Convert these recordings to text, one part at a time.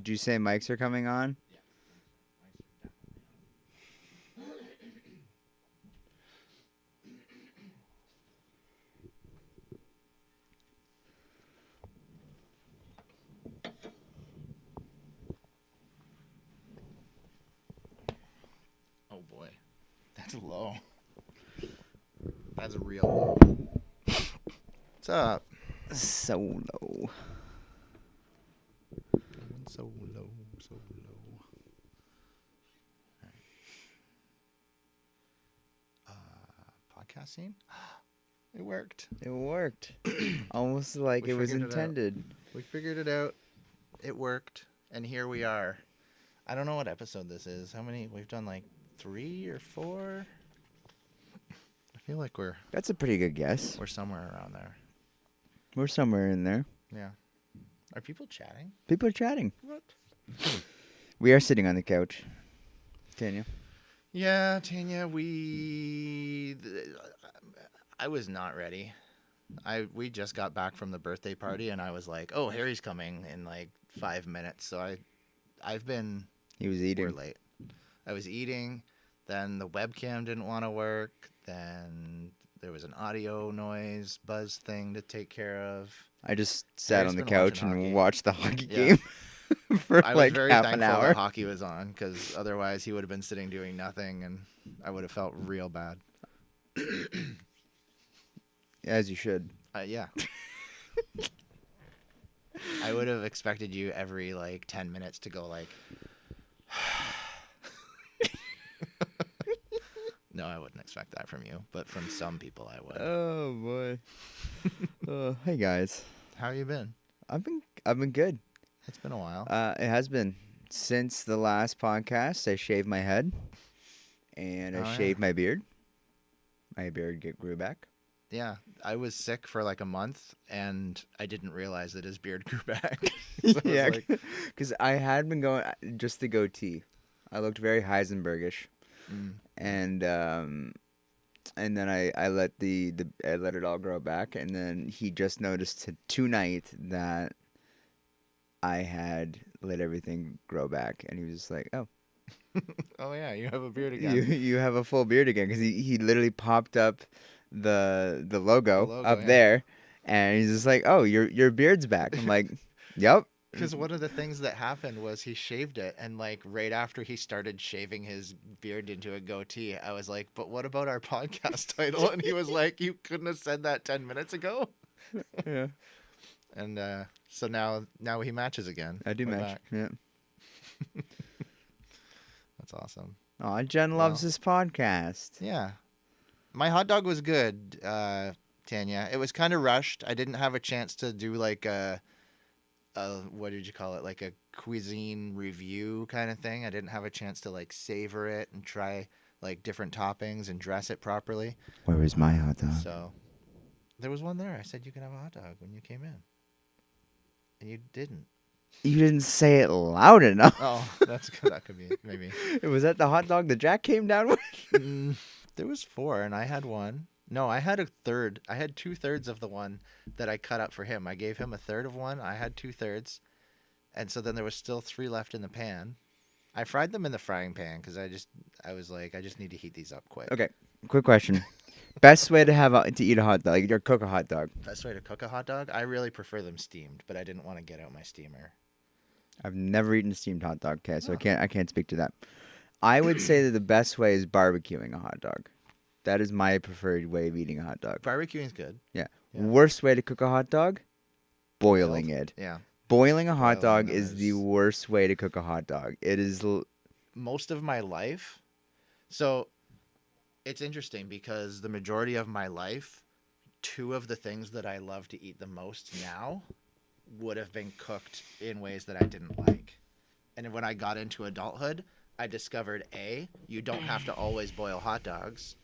Did you say mics are coming on? Oh boy, that's low. That's real low. What's up? So low. So low, so low. Podcast scene? It worked. It worked. Almost like We it was figured it out. intended. We figured it out. It worked. And here we are. I don't know what episode this is. How many? We've done like 3 or 4. I feel like we're That's a pretty good guess. somewhere around there. We're somewhere in there. Yeah. Are people chatting? People are chatting. What? We are sitting on the couch. Tanya. Yeah, Tanya, I was not ready. We just got back from the birthday party, and I was like, "Oh, Harry's coming in like 5 minutes." So I've been. He was We're eating. late. I was eating. Then the webcam didn't want to work. Then there was an audio noise buzz thing to take care of. I just sat Harry's on the been couch watching and hockey. watched the hockey Yeah. game for I was like very half thankful an hour. that hockey was on, because otherwise he would have been sitting doing nothing, and I would have felt real bad. As you should. Yeah. I would have expected you every like 10 minutes to go like. No, I wouldn't expect that from you, but from some people I would. Oh boy. Hey guys. How you been? I've been good. It's been a while. It has been since the last podcast. I shaved my head, and Oh, I yeah. shaved my beard. My beard grew back. Yeah, I was sick for like a month, and I didn't realize that his beard grew back. So I was Yeah, like, because I had been going just the goatee. I looked very Heisenbergish, and then I let I let it all grow back, and then he just noticed tonight that I had let everything grow back, and he was just like, "Oh, oh yeah, you have a beard you again. you have a full beard again," because he literally popped up the logo, logo, up yeah. there, and he's just like, "Oh, your beard's back." I'm like, "Yep." Because one of the things that happened was he shaved it, and like right after he started shaving his beard into a goatee, I was like, "But what about our podcast title?" And he was like, "You couldn't have said that 10 minutes ago." Yeah, And so now he matches again. I do We're match. back. Yeah. That's awesome. Oh, Jen loves Wow. this podcast. Yeah. My hot dog was good, Tanya. It was kind of rushed. I didn't have a chance to do like a what did you call it? Like a cuisine review kind of thing. I didn't have a chance to like savor it and try like different toppings and dress it properly. Where is my hot dog? So there was one there. I said you can have a hot dog when you came in. And you didn't. You didn't say it loud enough. Oh, that's good. That could be maybe. Was that the hot dog that Jack came down with? There was 4 and I had one. No, I had a third. I had 2/3 of the one that I cut up for him. I gave him a third of one. I had 2/3. And so then there was still 3 left in the pan. I fried them in the frying pan because I was like, I just need to heat these up quick. Okay, quick question. Best way to eat a hot dog, or cook a hot dog? Best way to cook a hot dog? I really prefer them steamed, but I didn't want to get out my steamer. I've never eaten a steamed hot dog, okay, so Oh. I can't speak to that. I would say that the best way is barbecuing a hot dog. That is my preferred way of eating a hot dog. Barbecuing's good. Yeah. Yeah. Worst way to cook a hot dog? Boiling it. Yeah. Boiling a hot Boiling dog is them the is- worst way to cook a hot dog. It is. Most of my life. So it's interesting because the majority of my life, 2 of the things that I love to eat the most now would have been cooked in ways that I didn't like. And when I got into adulthood, I discovered A, you don't have to always boil hot dogs,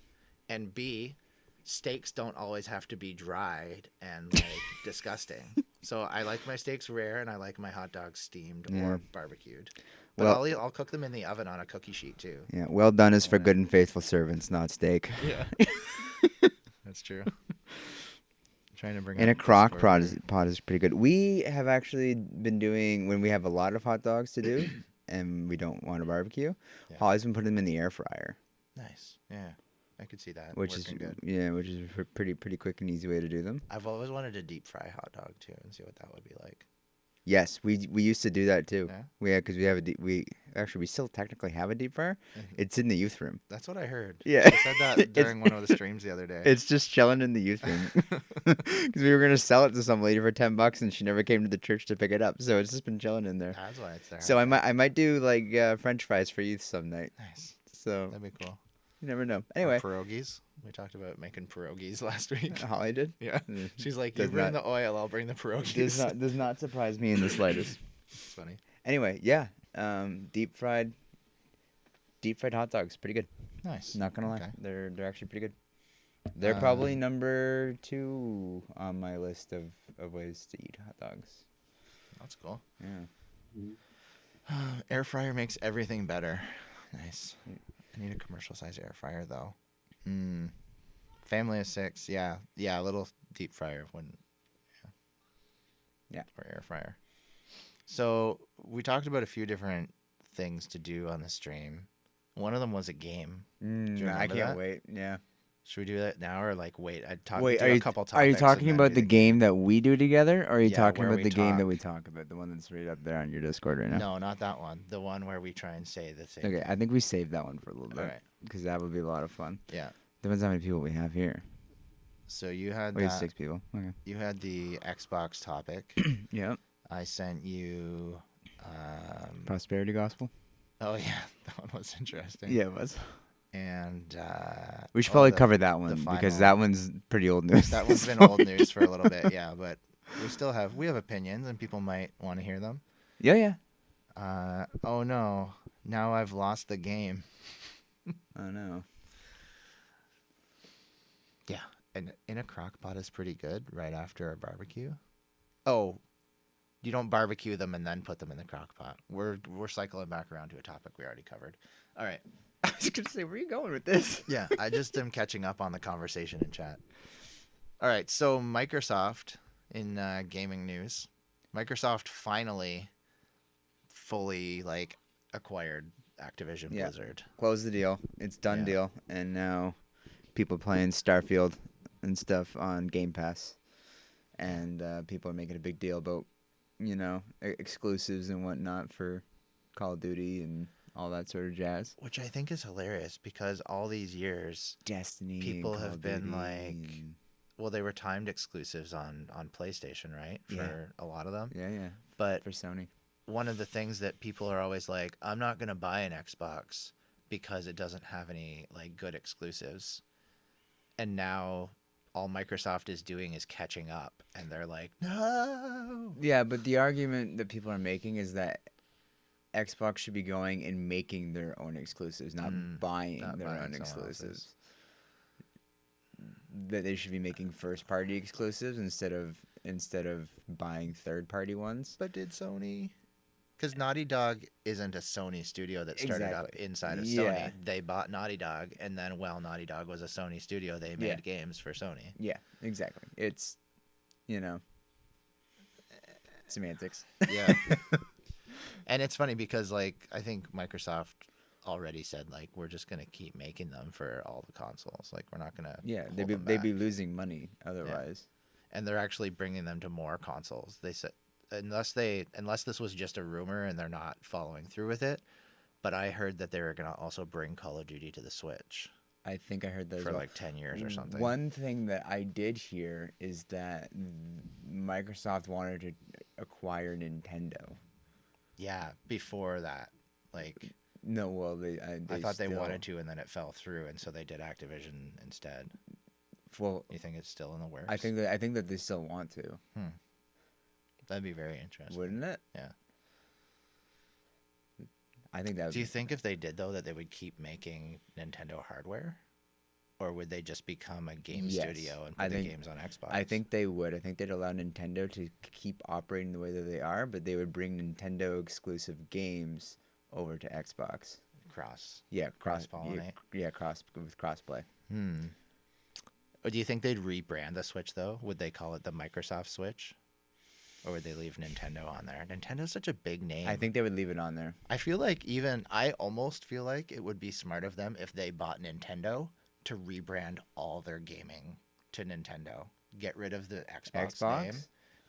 and B, steaks don't always have to be dried and like disgusting. So I like my steaks rare and I like my hot dogs steamed Yeah. or barbecued. But Well- I'll cook them in the oven on a cookie sheet too. Yeah, well done is for Yeah. good and faithful servants, not steak. Yeah. That's true. I'm trying to bring In up a crock Discord pot here. is pretty good. We have actually been doing when we have a lot of hot dogs to do, and we don't want to barbecue. Yeah. Holly's been putting them in the air fryer, Nice. Yeah, I could see that which is working good. which is a pretty quick and easy way to do them. I've always wanted to deep fry hot dog too and see what that would be like. Yes, we used to do that too. Yeah. Because we have we still technically have a deep fryer. Mhm. It's in the youth room. That's what I heard. Yeah. You said that during one of the streams the other day. It's just chilling in the youth room because we were gonna sell it to some lady for $10, and she never came to the church to pick it up. So it's just been chilling in there. That's why it's there. So I might do like French fries for youth some night. Nice. So That'd be cool. you never know. Or Anyway, pierogies. We talked about making pierogies last week. Holly did. Yeah. Mm. She's like, you Does bring not- the oil, I'll bring the pierogies. Does not surprise me in the slightest. It's funny. Anyway, yeah, deep fried hot dogs, pretty good. Nice. Not gonna lie, Okay. they're actually pretty good. They're probably number 2 on my list of ways to eat hot dogs. That's cool. Yeah. Air fryer makes everything better. Nice. I need a commercial size air fryer though. Family of 6. Yeah. Yeah, a little deep fryer when Yeah. or air fryer. So, we talked about a few different things to do on the stream. One of them was a game. Do you I remember can't that? wait. Yeah. Should we do that now or like wait? I'd talk Wait, do a couple topics. are you and talking then about do the game that we do together, or are you Yeah, talking where about we the game that talk. we talk about, the one that's right up there on your Discord right now? No, not that one. The one where we try and say the same. Okay, I think we saved that one for a little bit. All right. Because that would be a lot of fun. Yeah. Depends how many people we have here. So you had We have that. 6 people. Okay. You had the Xbox topic. Yep. I sent you. Prosperity gospel. Oh yeah, that one was interesting. Yeah, it was. And We should probably cover that one because final- that one's pretty old news. that one's been old news for a little bit. Yeah, but we have opinions and people might want to hear them. Yeah, yeah. Oh no, now I've lost the game. I know. Yeah, and in a crock pot is pretty good right after a barbecue. Oh, you don't barbecue them and then put them in the crock pot. We're cycling back around to a topic we already covered. All right. I was gonna say, where are you going with this? Yeah, I just am catching up on the conversation in chat. All right, so Microsoft in gaming news, Microsoft finally fully like acquired Activision Yeah. Blizzard. Close the deal. It's done Yeah. deal, and now people playing Starfield and stuff on Game Pass, and people are making a big deal about exclusives and whatnot for Call of Duty and all that sort of jazz. Which I think is hilarious because all these years, Destiny. People and Call have of been Duty like- and- well, they were timed exclusives on PlayStation, right? For Yeah. a lot of them. yeah, But for Sony. one of the things that people are always like, I'm not going to buy an Xbox because it doesn't have any like good exclusives. And now all Microsoft is doing is catching up and they're like, no. Yeah, but the argument that people are making is that Xbox should be going and making their own exclusives, not buying not their buying own someone else's. exclusives. That they should be making first-party exclusives instead of buying third-party ones. But did Sony? Because Naughty Dog isn't a Sony studio that started up Exactly. inside of Yeah. Sony. They bought Naughty Dog, and then while Naughty Dog was a Sony studio, they made Yeah. games for Sony. Yeah, exactly. It's, semantics. Yeah. And it's funny because, like, I think Microsoft already said, like, we're just going to keep making them for all the consoles. Like, we're not going to. Yeah, they'd be losing money otherwise. And they're actually bringing them to more consoles. They said, unless this was just a rumor and they're not following through with it. But I heard that they were going to also bring Call of Duty to the Switch I think I heard that as for well. like 10 years or something. One thing that I did hear is that Microsoft wanted to acquire Nintendo. Yeah, before that. Like, No, well, I thought they wanted to, and then it fell through, and so they did Activision instead. Well, You think it's still in the works? I think that they still want to, That'd be very interesting. wouldn't it? Yeah. I think that. Would Do you be- think if they did, though, that they would keep making Nintendo hardware? Or would they just become a game Yes, studio and I put the think- games on Xbox? I think they would. I think they'd allow Nintendo to keep operating the way that they are, but they would bring Nintendo exclusive games over to Xbox. Cross. Yeah, Cross-pollinate. Yeah, crossplay. Or do you think they'd rebrand the Switch though? Would they call it the Microsoft Switch, or would they leave Nintendo on there? Nintendo's such a big name. I think they would leave it on there. I almost feel like it would be smart of them if they bought Nintendo to rebrand all their gaming to Nintendo. Get rid of the Xbox name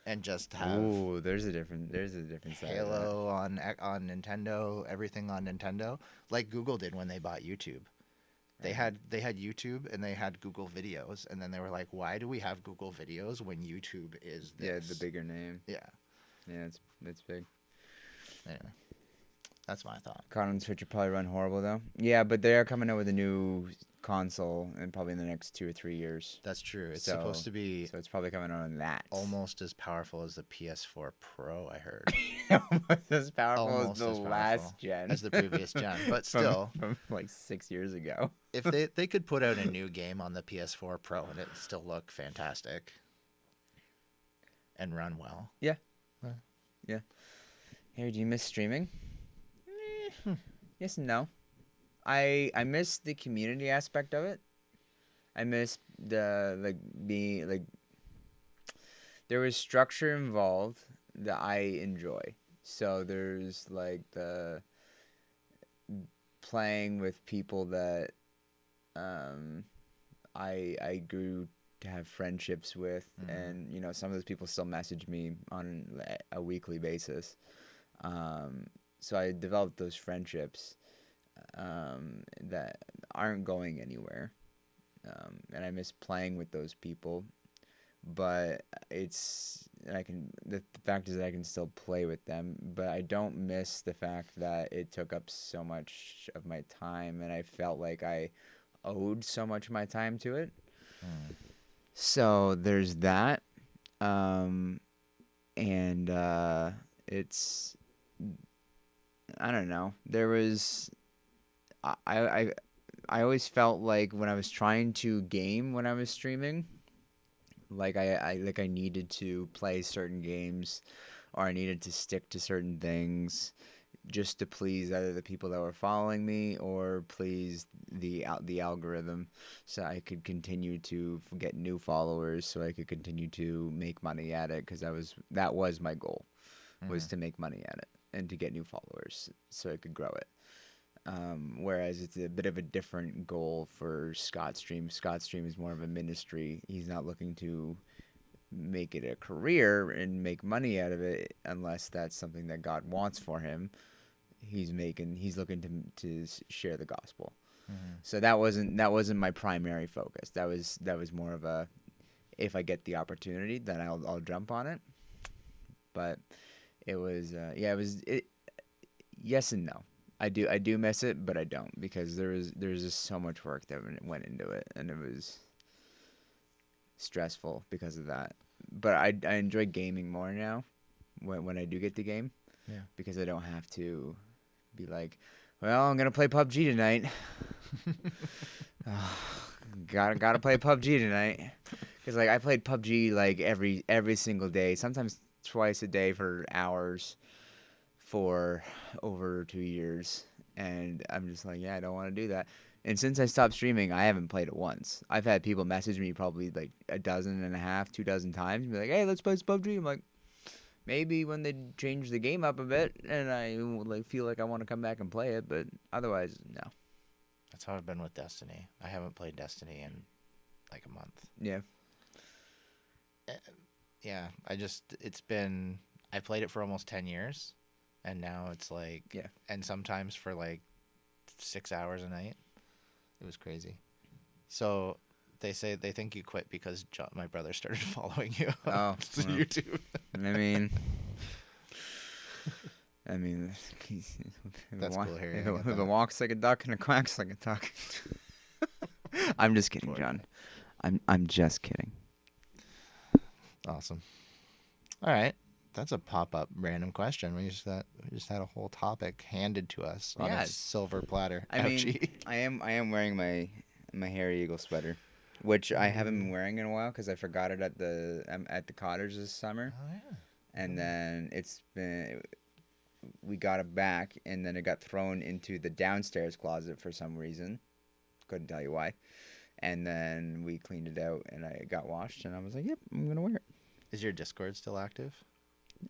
and just have Ooh, there's a different side of Halo on Nintendo, everything on Nintendo, like Google did when they bought YouTube. They had YouTube and they had Google Videos, and then they were like, "Why do we have Google Videos when YouTube is this?" Yeah, the bigger name. Yeah. Yeah, it's big. Anyway, that's my thought. COD on Switch would probably run horrible though. Yeah, but they are coming out with a new console in probably in the next 2 or 3 years. That's true. It's supposed to be So it's probably coming out on that. almost as powerful as the PS4 Pro, I heard. Almost as powerful Almost as the as powerful last gen. as the previous gen, but From- still, from like 6 years ago. if they could put out a new game on the PS4 Pro and it still look fantastic and run well. Hey, do you miss streaming? Yes and no. I miss the community aspect of it. I miss the being there was structure involved that I enjoy. So there's like the playing with people that I grew to have friendships with, and some of those people still message me on a weekly basis. So I developed those friendships that aren't going anywhere, and I miss playing with those people. But the fact is that I can still play with them, but I don't miss the fact that it took up so much of my time, and I felt like I owed so much of my time to it. So there's that, and it's, I don't know. There was, I always felt like when I was trying to game when I was streaming, like I needed to play certain games, or I needed to stick to certain things just to please either the people that were following me or please the algorithm, so I could continue to get new followers, so I could continue to make money at it, because that was my goal, was to make money at it and to get new followers so I could grow it. Whereas it's a bit of a different goal for Scott Stream. Scott Stream is more of a ministry. He's not looking to make it a career and make money out of it unless that's something that God wants for him. He's looking to share the gospel. So that wasn't my primary focus. That was more of a, if I get the opportunity, then I'll jump on it. But it was yes and no. I do miss it, but I don't, because there's just so much work that went into it, and it was stressful because of that. But I enjoy gaming more now when I do get the game, because I don't have to be like, well, I'm gonna play PUBG tonight. Gotta play PUBG tonight, because like I played PUBG like every single day, sometimes twice a day for hours for over 2 years, and I'm just like, I don't want to do that. And since I stopped streaming, I haven't played it once. I've had people message me probably like 2 dozen times and be like, hey, let's play some PUBG. I'm like, maybe when they change the game up a bit and I like feel like I want to come back and play it, but otherwise, no. That's how I've been with Destiny. I haven't played Destiny in like a month. Yeah. Yeah, I played it for almost 10 years, and now it's like, and sometimes for like 6 hours a night. It was crazy. So they say they think you quit because my brother started following you on YouTube. I mean, that's cool, Harry. If it walks like a duck and it quacks like a duck. I'm just kidding, John. I'm just kidding. Awesome. All right. That's a pop-up random question. We just had a whole topic handed to us on a silver platter. I mean, I am wearing my Hairy Eagle sweater, which I haven't been wearing in a while because I forgot it at the cottage this summer. Oh yeah. And then we got it back, and then it got thrown into the downstairs closet for some reason. Couldn't tell you why. And then we cleaned it out, and I got washed, and I was like, "Yep, I'm gonna wear it." Is your Discord still active?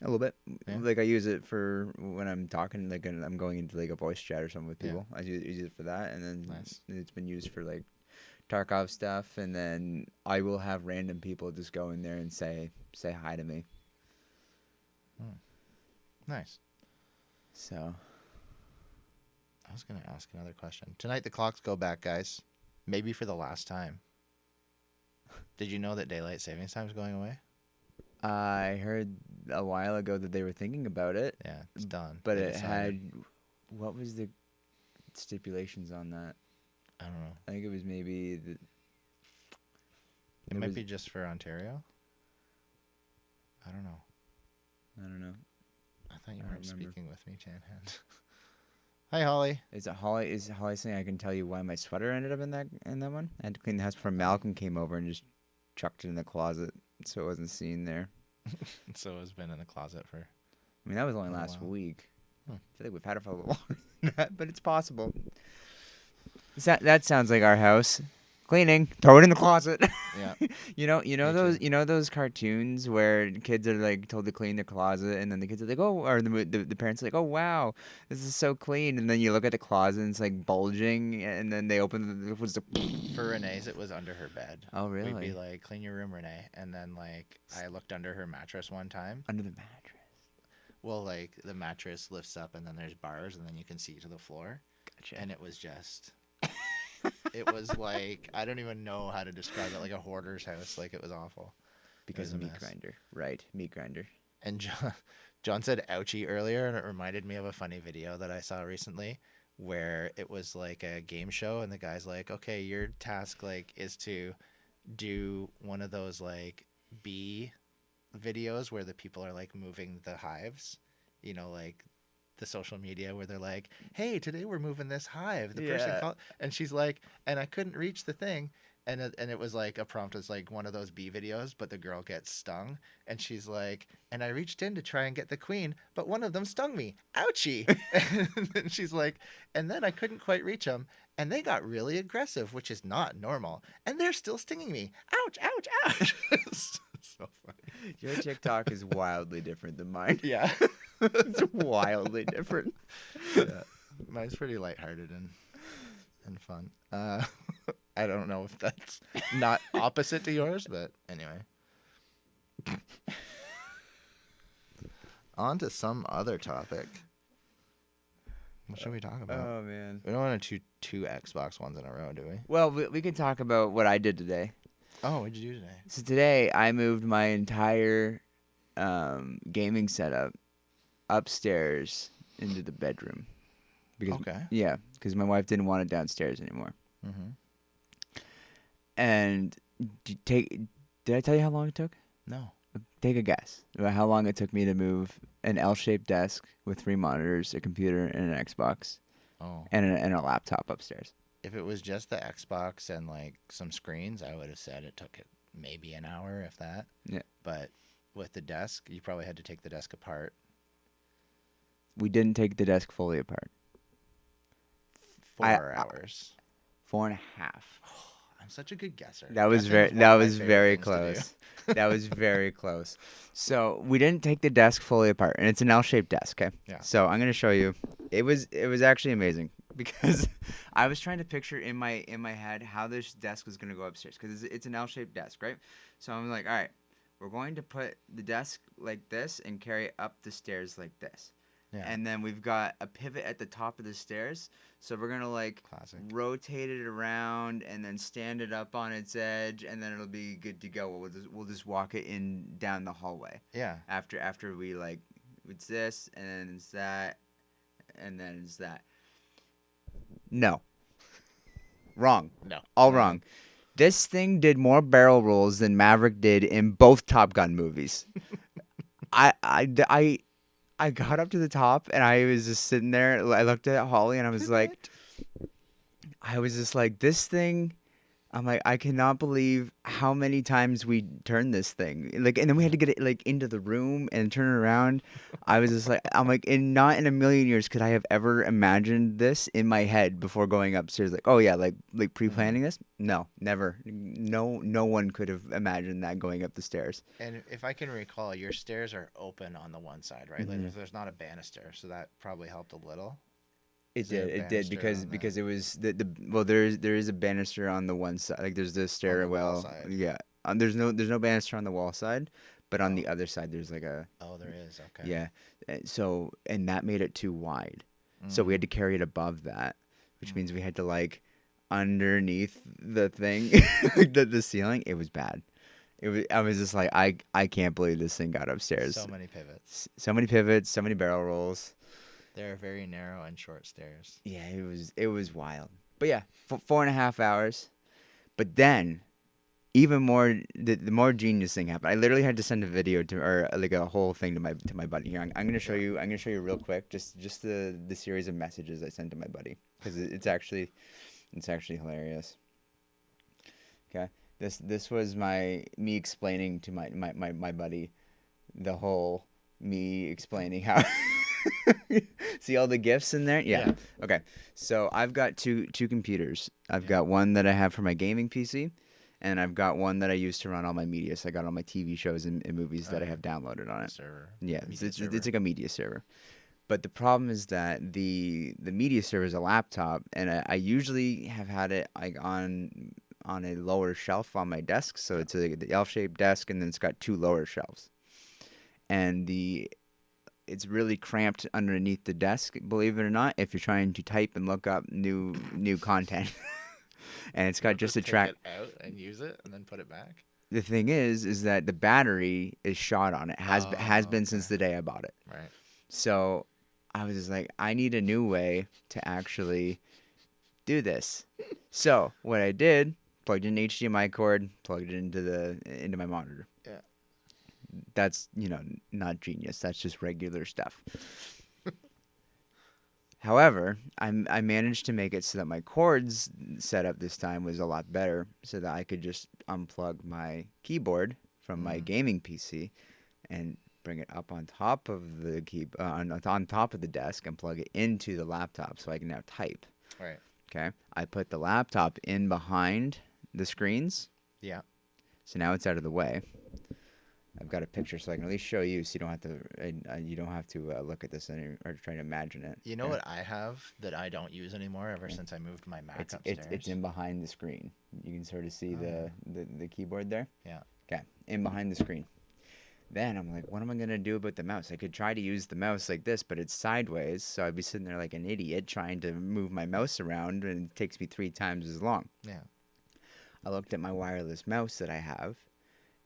A little bit. Yeah. Like I use it for when I'm talking, like and I'm going into like a voice chat or something with Yeah. people. I use it for that, and then Nice. it's been used for like Tarkov stuff, and then I will have random people just go in there and say hi to me. Nice. So I was going to ask another question. Tonight the clocks go back, guys. Maybe for the last time. Did you know that daylight savings time is going away? I heard a while ago that they were thinking about it, Yeah, it's done. but They it decided. had what was the stipulations on that? I don't know. I think it was maybe It might be just for Ontario. I don't know. I don't know. I thought you I weren't don't remember. speaking with me, Tanhand. Hi, Holly. Is Holly saying I can tell you why my sweater ended up in that one? I had to clean the house before Malcolm came over and just chucked it in the closet so it wasn't seen there. So it's been in the closet for. I mean, that was only Oh, last wow. week. Hmm. I feel like we've had it for a little longer than that, but it's possible. That sounds like our house. Cleaning, throw it in the closet. Yeah. You know Me those too. those cartoons where kids are like told to clean their closet, and then the kids are like, oh, or the parents are like, oh wow, this is so clean, and then you look at the closet and it's like bulging, and then they open it was the. For Renee's, it was under her bed. Oh We'd really? be like, clean your room, Renee. And then, like, I looked under her mattress one time. Under the mattress. Well, like, the mattress lifts up and then there's bars and then you can see to the floor. Gotcha. And it was just. It was like, I don't even know how to describe it, like a hoarder's house. Like, it was awful. Because It was a meat mess. grinder, right? Meat grinder. And John said ouchie earlier, and it reminded me of a funny video that I saw recently where it was like a game show, and the guy's like, okay, your task like is to do one of those like bee videos where the people are like moving the hives, like the social media where they're like, hey, today we're moving this hive. The person Yeah. called, and she's like, and I couldn't reach the thing. And it was like a prompt was like one of those bee videos, but the girl gets stung, and she's like, and I reached in to try and get the queen, but one of them stung me. Ouchie! And then she's like, and then I couldn't quite reach them, and they got really aggressive, which is not normal, and they're still stinging me. Ouch! Ouch! Ouch! It's so funny. Your TikTok is wildly different than mine. Yeah. It's wildly different. Yeah. Mine's pretty lighthearted and fun. I don't know if that's not opposite to yours, but anyway. On to some other topic. What should we talk about? Oh man. We don't want to do two Xbox ones in a row, do we? Well, we can talk about what I did today. Oh, what'd you do today? So today I moved my entire gaming setup upstairs into the bedroom. Because Okay. yeah, because my wife didn't want it downstairs anymore. Mm-hmm. And did I tell you how long it took? No. Take a guess about how long it took me to move an L-shaped desk with 3 monitors, a computer, and an Xbox, Oh. and a laptop upstairs. If it was just the Xbox and like some screens, I would have said it took it maybe an hour, if that. Yeah. But with the desk, you probably had to take the desk apart. We didn't take the desk fully apart. 4 hours. 4.5. I'm such a good guesser. That was Guessing's one that of my was favorite very things to do. close. That was very close. So we didn't take the desk fully apart, and it's an L-shaped desk. Okay. Yeah. So I'm gonna show you. It was actually amazing because I was trying to picture in my head how this desk was gonna go upstairs because it's an L-shaped desk, right? So I'm like, all right, we're going to put the desk like this and carry it up the stairs like this. Yeah. And then we've got a pivot at the top of the stairs. So we're going to like Classic. rotate it around and then stand it up on its edge, and then it'll be good to go. We'll just walk it in down the hallway. Yeah. After we like, it's this and then it's that and then it's that. No. Wrong. No. All wrong. This thing did more barrel rolls than Maverick did in both Top Gun movies. I got up to the top and I was just sitting there. I looked at Holly and I was like, I was just like, this thing. I'm like, I cannot believe how many times we turned this thing. Like, and then we had to get it like into the room and turn it around. I was just like, I'm like, and not in a million years could I have ever imagined this in my head before going upstairs. Like, oh yeah, like Mhm. pre-planning this? No, never. No one could have imagined that going up the stairs. And if I can recall, your stairs are open on the one side, right? Like Hmm. there's not a banister, so that probably helped a little. It Is there a did. It did banister because on the it was the well there is a banister on the one side. Like there's the wall stairwell. side? Yeah. There's no banister on the wall side, but on Oh, the other side there's like a oh, there is. Okay. yeah. So and that made it too wide. So we had Mm. to carry it above that, which Mm. means we had to like underneath the thing, like the ceiling. It was bad. It was. I was just like I can't believe this thing got upstairs. So many pivots. So many pivots, so many barrel rolls. They're very narrow and short stairs. Yeah, it was wild. But yeah, 4.5 hours. But then, even more, the more genius thing happened. I literally had to send a video to, or like a whole thing to my buddy here. I'm gonna show Yeah. you. I'm gonna show you real quick, just the series of messages I sent to my buddy because it's actually hilarious. Okay, this was me explaining to my buddy the whole me explaining how. See all the gifts in there? Yeah. Yeah. Okay. So I've got two computers. I've Yeah. got one that I have for my gaming PC, and I've got one that I use to run all my media. So I got all my TV shows and movies that I Yeah. have downloaded on it. Server. Yeah, it's, Media it's, server. it's like a media server. But the problem is that the media server is a laptop, and I usually have had it like on a lower shelf on my desk. So it's the L-shaped desk, and then it's got two lower shelves. And it's really cramped underneath the desk, believe it or not, if you're trying to type and look up new content. And it's got just a Take track. it out and use it, and then put it back. The thing is that the battery is shot on it. Has Oh, been okay. since the day I bought it. Right. So I was just like, I need a new way to actually do this. So what I did, plugged in an HDMI cord, plugged it into my monitor. Yeah. That's not genius. That's just regular stuff. However, I managed to make it so that my cords setup this time was a lot better, so that I could just unplug my keyboard from my Mm. gaming PC and bring it up on top of the on top of the desk and plug it into the laptop, so I can now type. Right. Okay, I put the laptop in behind the screens, Yeah. so now it's out of the way. I've got a picture, so I can at least show you, so you don't have to look at this or try to imagine it. You know okay? what I have that I don't use anymore ever since I moved my Mac upstairs? It's in behind the screen. You can sort of see Oh, the keyboard there. yeah. Okay, in behind the screen. Then I'm like, what am I gonna do about the mouse? I could try to use the mouse like this, but it's sideways, so I'd be sitting there like an idiot trying to move my mouse around, and it takes me 3 times as long. Yeah. I looked at my wireless mouse that I have,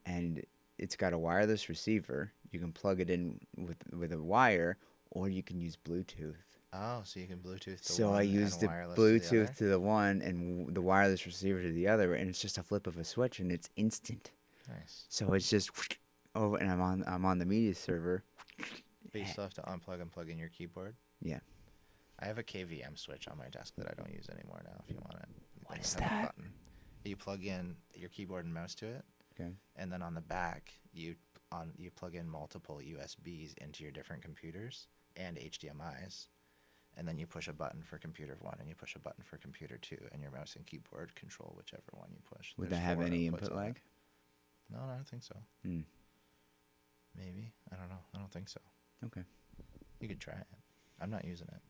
and it's got a wireless receiver. You can plug it in with a wire, or you can use Bluetooth. Oh, so you can Bluetooth to So one I used and the wireless to the Bluetooth other? to the one and the wireless receiver to the other, and it's just a flip of a switch, and it's instant. Nice. So it's just oh, and I'm on the media server. But you still have to unplug and plug in your keyboard? Yeah. I have a KVM switch on my desk that I don't use anymore now if you want it. What Then is you have a that? button. You plug in your keyboard and mouse to it, Okay. and then on the back you plug in multiple USBs into your different computers and HDMI's, and then you push a button for computer 1 and you push a button for computer 2, and your mouse and keyboard control whichever one you push. Would There's that have 4 any outputs input on it. lag? No, I don't think so. Hmm. Maybe. I don't know. I don't think so. Okay. You could try it. I'm not using it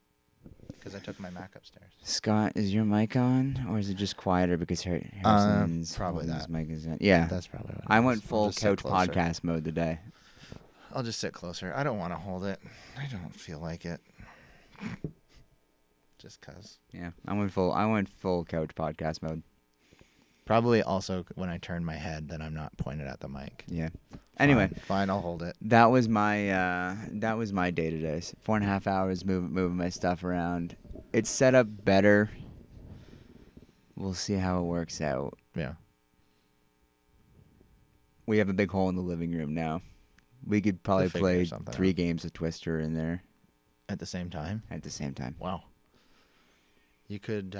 because I took my Mac upstairs. Scott, is your mic on, or is it just quieter because Harrison's probably holding his that. mic is in? Yeah. That's probably what it I is. went I'll full just sit couch closer. podcast mode today. I'll just sit closer. I don't want to hold it. I don't feel like it. Just cause. Yeah, I went full couch podcast mode. Probably also when I turn my head, then I'm not pointed at the mic. Yeah. Anyway, Fine, I'll hold it. that was my day to day. 4.5 hours moving my stuff around. It's set up better. We'll see how it works out. Yeah. We have a big hole in the living room now. We could probably We'll figure play something 3 out. games of Twister in there At the same time. at the same time. Wow. You could.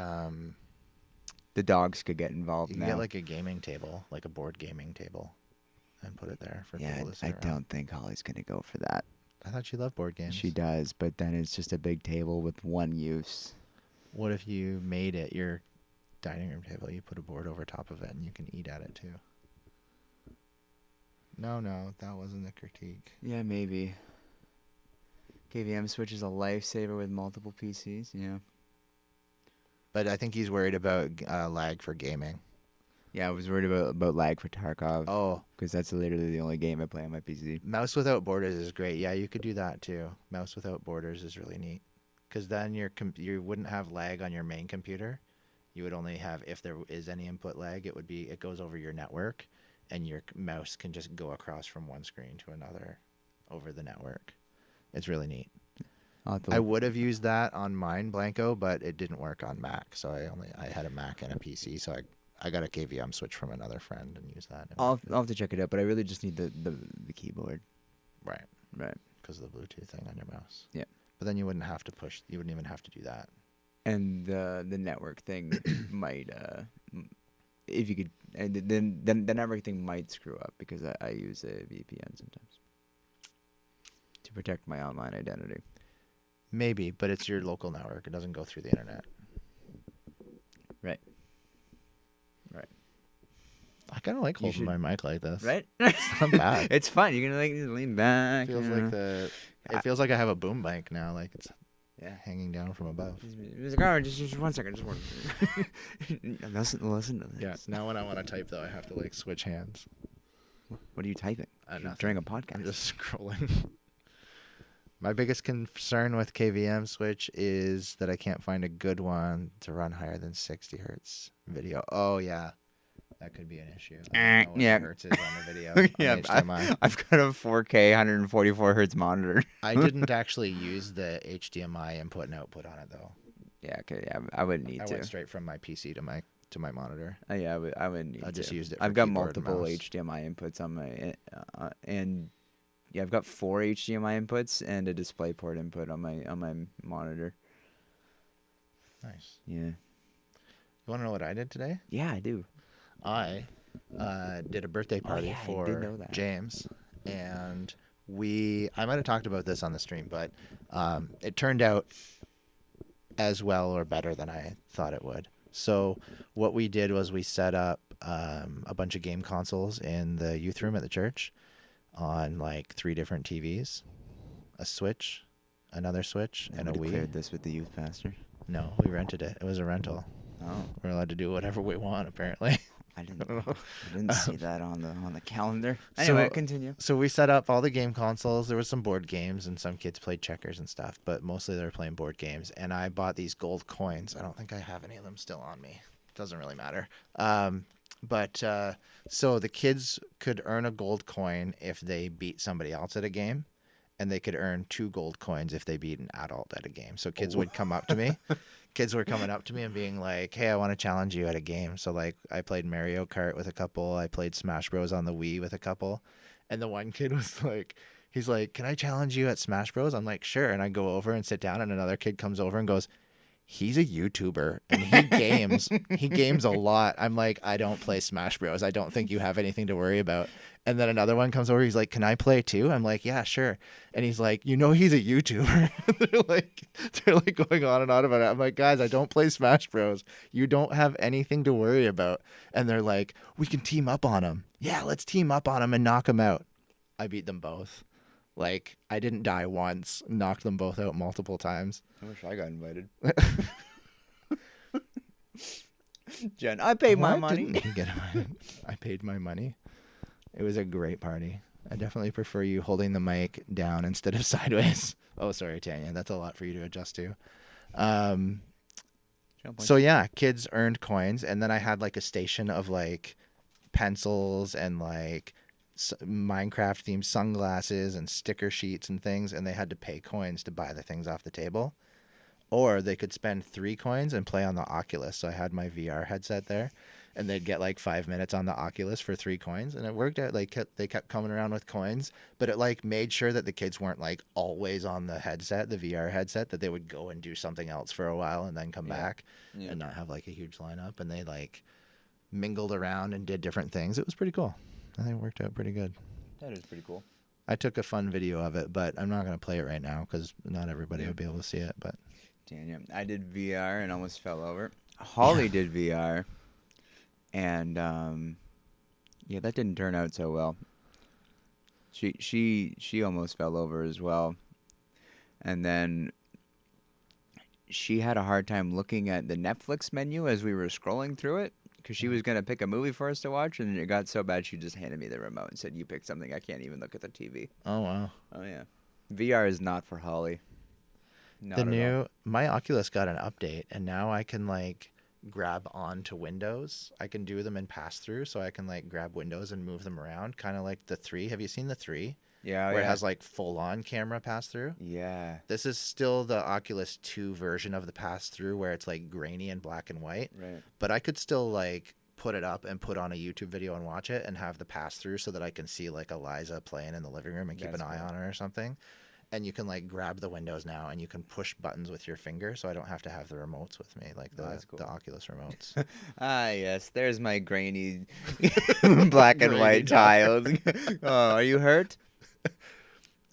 the dogs could get involved You can now. get like a gaming table, like a board gaming table, and put it there for Yeah, people to sit I around. don't think Holly's gonna go for that. I thought she loved board games. She does, but then it's just a big table with one use. What if you made it your dining room table? You put a board over top of it, and you can eat at it too. No, that wasn't a critique. Yeah, maybe. KVM Switch is a lifesaver with multiple PCs. Yeah. But I think he's worried about lag for gaming. Yeah, I was worried about lag for Tarkov. Oh, because that's literally the only game I play on my PC. Mouse Without Borders is great. Yeah, you could do that too. Mouse Without Borders is really neat. Because then you wouldn't have lag on your main computer. You would only have, if there is any input lag, it goes over your network, and your mouse can just go across from one screen to another over the network. It's really neat. I would have used that on mine, Blanco, but it didn't work on Mac. So I had a Mac and a PC, so I got a KVM switch from another friend and used that. I'll have to check it out, but I really just need the keyboard. Right. Right. Because of the Bluetooth thing on your mouse. Yeah. But then you wouldn't even have to do that. And the network thing might, if you could, and then the network thing might screw up because I use a VPN sometimes to protect my online identity. Maybe, but it's your local network. It doesn't go through the internet. Right. I kind of like holding my mic like this. Right? It's not bad. It's fun. You can like just lean back. It feels like I have a boom mic now. Like it's Yeah. hanging down from above. He's like, oh, just 1 second, just one. listen to this. Yeah. Now when I want to type though, I have to like switch hands. What are you typing? Nothing. During a podcast. I'm just scrolling. My biggest concern with KVM Switch is that I can't find a good one to run higher than 60 hertz video. Oh yeah, that could be an issue. I don't know what yeah. the hertz is on the video. On Yeah, HDMI. I've got a 4K 144 hertz monitor. I didn't actually use the HDMI input and output on it though. Yeah, okay. Yeah, I wouldn't need I to. went straight from my PC to my monitor. Yeah, I wouldn't need to. I just used it. For I've got keyboard and multiple mouse. HDMI inputs on my, and yeah, I've got 4 HDMI inputs and a DisplayPort input on my monitor. Nice. Yeah. You want to know what I did today? Yeah, I do. I did a birthday party I did for know that. James, and I might have talked about this on the stream, but it turned out as well or better than I thought it would. So what we did was we set up a bunch of game consoles in the youth room at the church on like 3 different TVs, a Switch, another Switch, and a Wii. Cleared this with the youth pastor. No, we rented it. It was a rental. Oh, We're allowed to do whatever we want, apparently. I didn't see that on the calendar. Anyway, continue. So we set up all the game consoles. There was some board games, and some kids played checkers and stuff, but mostly they were playing board games. And I bought these gold coins. I don't think I have any of them still on me. Doesn't really matter. So the kids could earn a gold coin if they beat somebody else at a game, and they could earn 2 gold coins if they beat an adult at a game. So kids would come up to me. Kids were coming up to me and being like, hey, I want to challenge you at a game. So like I played Mario Kart with a couple. I played Smash Bros on the Wii with a couple. And the one kid was like, he's like, can I challenge you at Smash Bros? I'm like, sure. And I go over and sit down, and another kid comes over and goes, he's a YouTuber and he games. He games a lot. I'm like, I don't play Smash Bros. I don't think you have anything to worry about. And then another one comes over. He's like, can I play too? I'm like, yeah, sure. And he's like, he's a YouTuber. they're like going on and on about it. I'm like, guys, I don't play Smash Bros. You don't have anything to worry about. And they're like, we can team up on him. Yeah, let's team up on him and knock him out. I beat them both. Like, I didn't die once, knocked them both out multiple times. I wish I got invited. Jen, I paid my money. Didn't you get invited? I paid my money. It was a great party. I definitely prefer you holding the mic down instead of sideways. Oh, sorry, Tanya. That's a lot for you to adjust to. So yeah, kids earned coins, and then I had like a station of like pencils and like Minecraft themed sunglasses and sticker sheets and things, and they had to pay coins to buy the things off the table. Or they could spend 3 coins and play on the Oculus. So I had my VR headset there, and they'd get like 5 minutes on the Oculus for 3 coins, and it worked out. Like they kept coming around with coins, but it like made sure that the kids weren't like always on the headset, the VR headset, that they would go and do something else for a while and then come back and not have like a huge lineup. And they like mingled around and did different things. It was pretty cool. I think it worked out pretty good. That is pretty cool. I took a fun video of it, but I'm not going to play it right now because not everybody would be able to see it. But Daniel, I did VR and almost fell over. Holly did VR, and yeah, that didn't turn out so well. She almost fell over as well, and then she had a hard time looking at the Netflix menu as we were scrolling through it because she was gonna pick a movie for us to watch, and it got so bad she just handed me the remote and said, "You pick something. I can't even look at the TV." oh wow. Oh yeah, VR is not for Holly. Not at all. My Oculus got an update, and now I can like grab onto windows. I can do them in pass through, so I can like grab windows and move them around, kind of like the 3. Have you seen the 3? Yeah, Where it has like full on camera pass through. Yeah. This is still the Oculus 2 version of the pass through, where it's like grainy and black and white. Right. But I could still like put it up and put on a YouTube video and watch it and have the pass through so that I can see like Eliza playing in the living room and keep That's an eye cool. on her or something. And you can like grab the windows now, and you can push buttons with your finger, so I don't have to have the remotes with me, like that's cool. the Oculus remotes. Ah, yes. There's my grainy black and Grainy white tile. tiles. Oh, are you hurt?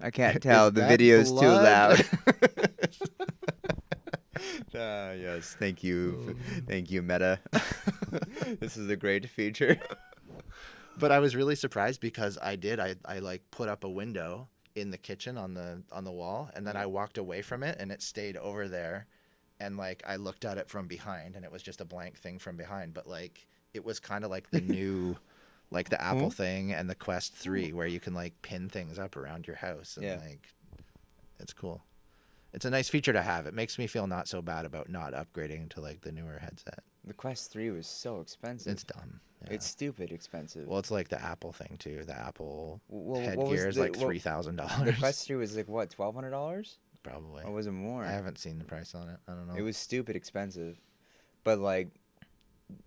I can't tell. Is The that video's too blood? loud. Ah, yes. Thank you. Thank you, Meta. This is a great feature. But I was really surprised because I like put up a window in the kitchen on the wall, and then I walked away from it, and it stayed over there, and like I looked at it from behind, and it was just a blank thing from behind, but like it was kind of like the new like the Apple thing and the Quest 3 where you can like pin things up around your house, and like it's cool. It's a nice feature to have. It makes me feel not so bad about not upgrading to like the newer headset. The Quest 3 was so expensive. It's dumb. Yeah. It's stupid expensive. Well, it's like the Apple thing too. The Apple What was headgear is like the $3,000. Quest 3 was like what, $1,200? Probably. Or was it more? I haven't seen the price on it. I don't know. It was stupid expensive. But like,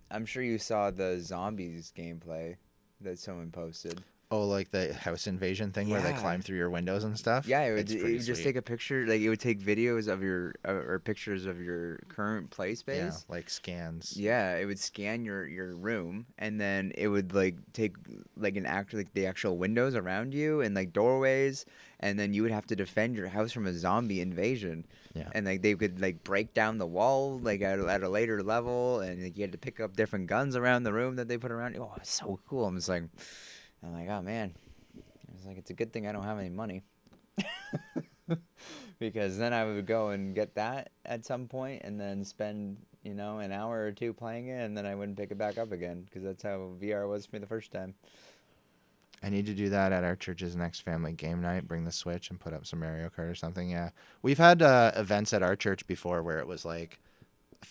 I'm sure you saw the zombies gameplay that someone posted. Oh, like the house invasion thing where they Yeah. climb through your windows and stuff? Yeah, it It's would, pretty it would just sweet. take a picture. Like it would take videos of your or pictures of your current play Yeah, space. like scans. Yeah, it would scan your room, and then it would like take like like the actual windows around you and like doorways, and then you would have to defend your house from a zombie invasion. Yeah. And like they could like break down the wall like at a later level, and like, you had to pick up different guns around the room that they put around you. Oh, it's so cool. I'm like, oh man. It's like, it's a good thing I don't have any money. Because then I would go and get that at some point and then spend, an hour or two playing it, and then I wouldn't pick it back up again because that's how VR was for me the first time. I need to do that at our church's next family game night. Bring the Switch and put up some Mario Kart or something. Yeah. We've had events at our church before where it was like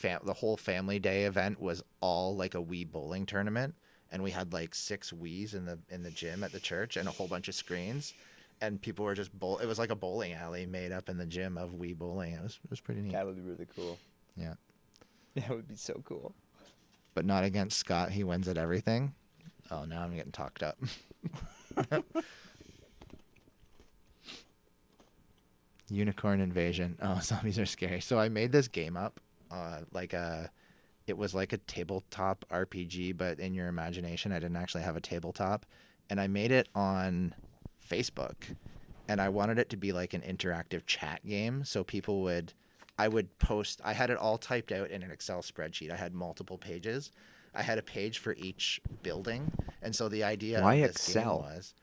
the whole family day event was all like a Wii bowling tournament. And we had like 6 Wiis in the gym at the church and a whole bunch of screens, and people were just it was like a bowling alley made up in the gym of Wii bowling. It was pretty neat. That would be really cool. Yeah, That would be so cool. but not against Scott. He wins at everything. Oh, now I'm getting talked up. Unicorn invasion. Oh, zombies are scary. So I made this game up, it was like a tabletop RPG, but in your imagination. I didn't actually have a tabletop. And I made it on Facebook. And I wanted it to be like an interactive chat game. So I would post, I had it all typed out in an Excel spreadsheet. I had multiple pages. I had a page for each building. And so the idea Why of this Excel? game was,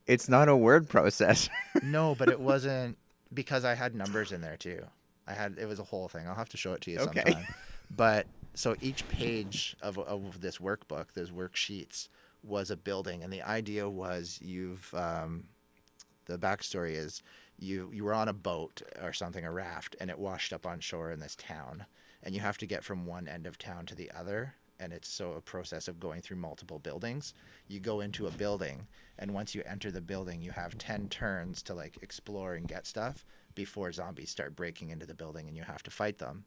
It's not a word processor. no, but it wasn't, because I had numbers in there too. It was a whole thing. I'll have to show it to you Okay. sometime. But so each page of this workbook, those worksheets, was a building, and the idea was the backstory is you were on a boat or something, a raft, and it washed up on shore in this town, and you have to get from one end of town to the other, and it's a process of going through multiple buildings. You go into a building, and once you enter the building, you have 10 turns to like explore and get stuff. before zombies start breaking into the building and you have to fight them.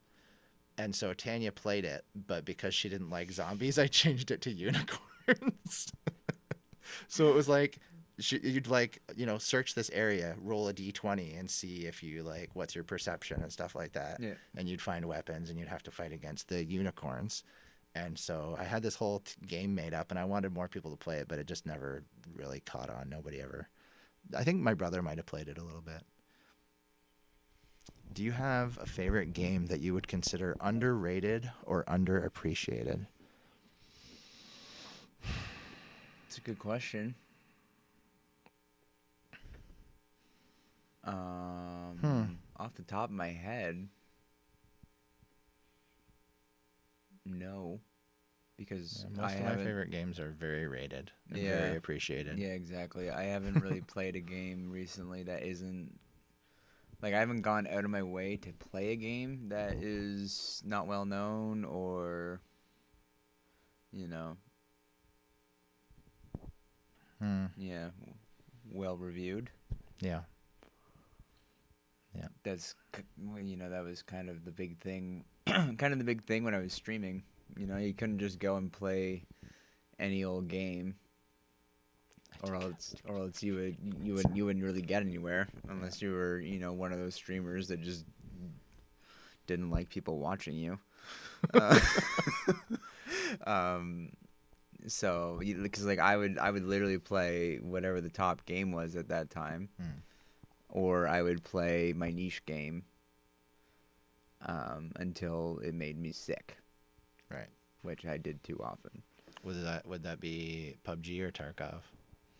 And so Tanya played it, but because she didn't like zombies, I changed it to unicorns. So it was like you'd like, search this area, roll a d20 and see if you like what's your perception and stuff like that. Yeah. And you'd find weapons and you'd have to fight against the unicorns. And so I had this whole game made up and I wanted more people to play it, but it just never really caught on. Nobody ever. I think my brother might have played it a little bit. Do you have a favorite game that you would consider underrated or underappreciated? It's a good question. Off the top of my head, no, because most of my favorite games are very rated and very appreciated. Yeah, exactly. I haven't really played a game recently that isn't like I haven't gone out of my way to play a game that is not well known or well reviewed. Yeah. That's that was kind of the big thing when I was streaming. You couldn't just go and play any old game, or else you wouldn't really get anywhere unless you were one of those streamers that just didn't like people watching you. So because like I would literally play whatever the top game was at that time. Or I would play my niche game until it made me sick. Right. Which I did too often. Would that be PUBG or Tarkov?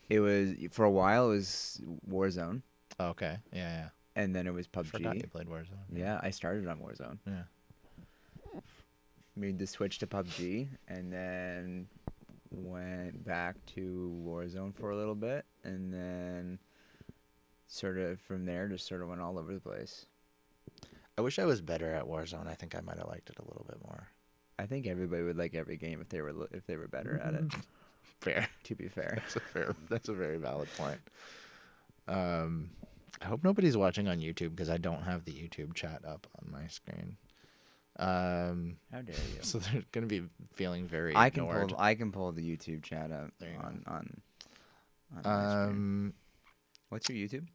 It was for a while. It was Warzone. Oh, okay. Yeah. And then it was PUBG. Forgot you played Warzone. Yeah, I started on Warzone. Yeah. Made the switch to PUBG, and then went back to Warzone for a little bit, and then sort of from there just sort of went all over the place. I wish I was better at Warzone. I think I might have liked it a little bit more. I think everybody would like every game if they were better at it. Fair. To be fair. That's a very valid point. I hope nobody's watching on YouTube because I don't have the YouTube chat up on my screen. How dare you? So they're going to be feeling very I ignored. can pull the YouTube chat up on my screen. What's your YouTube?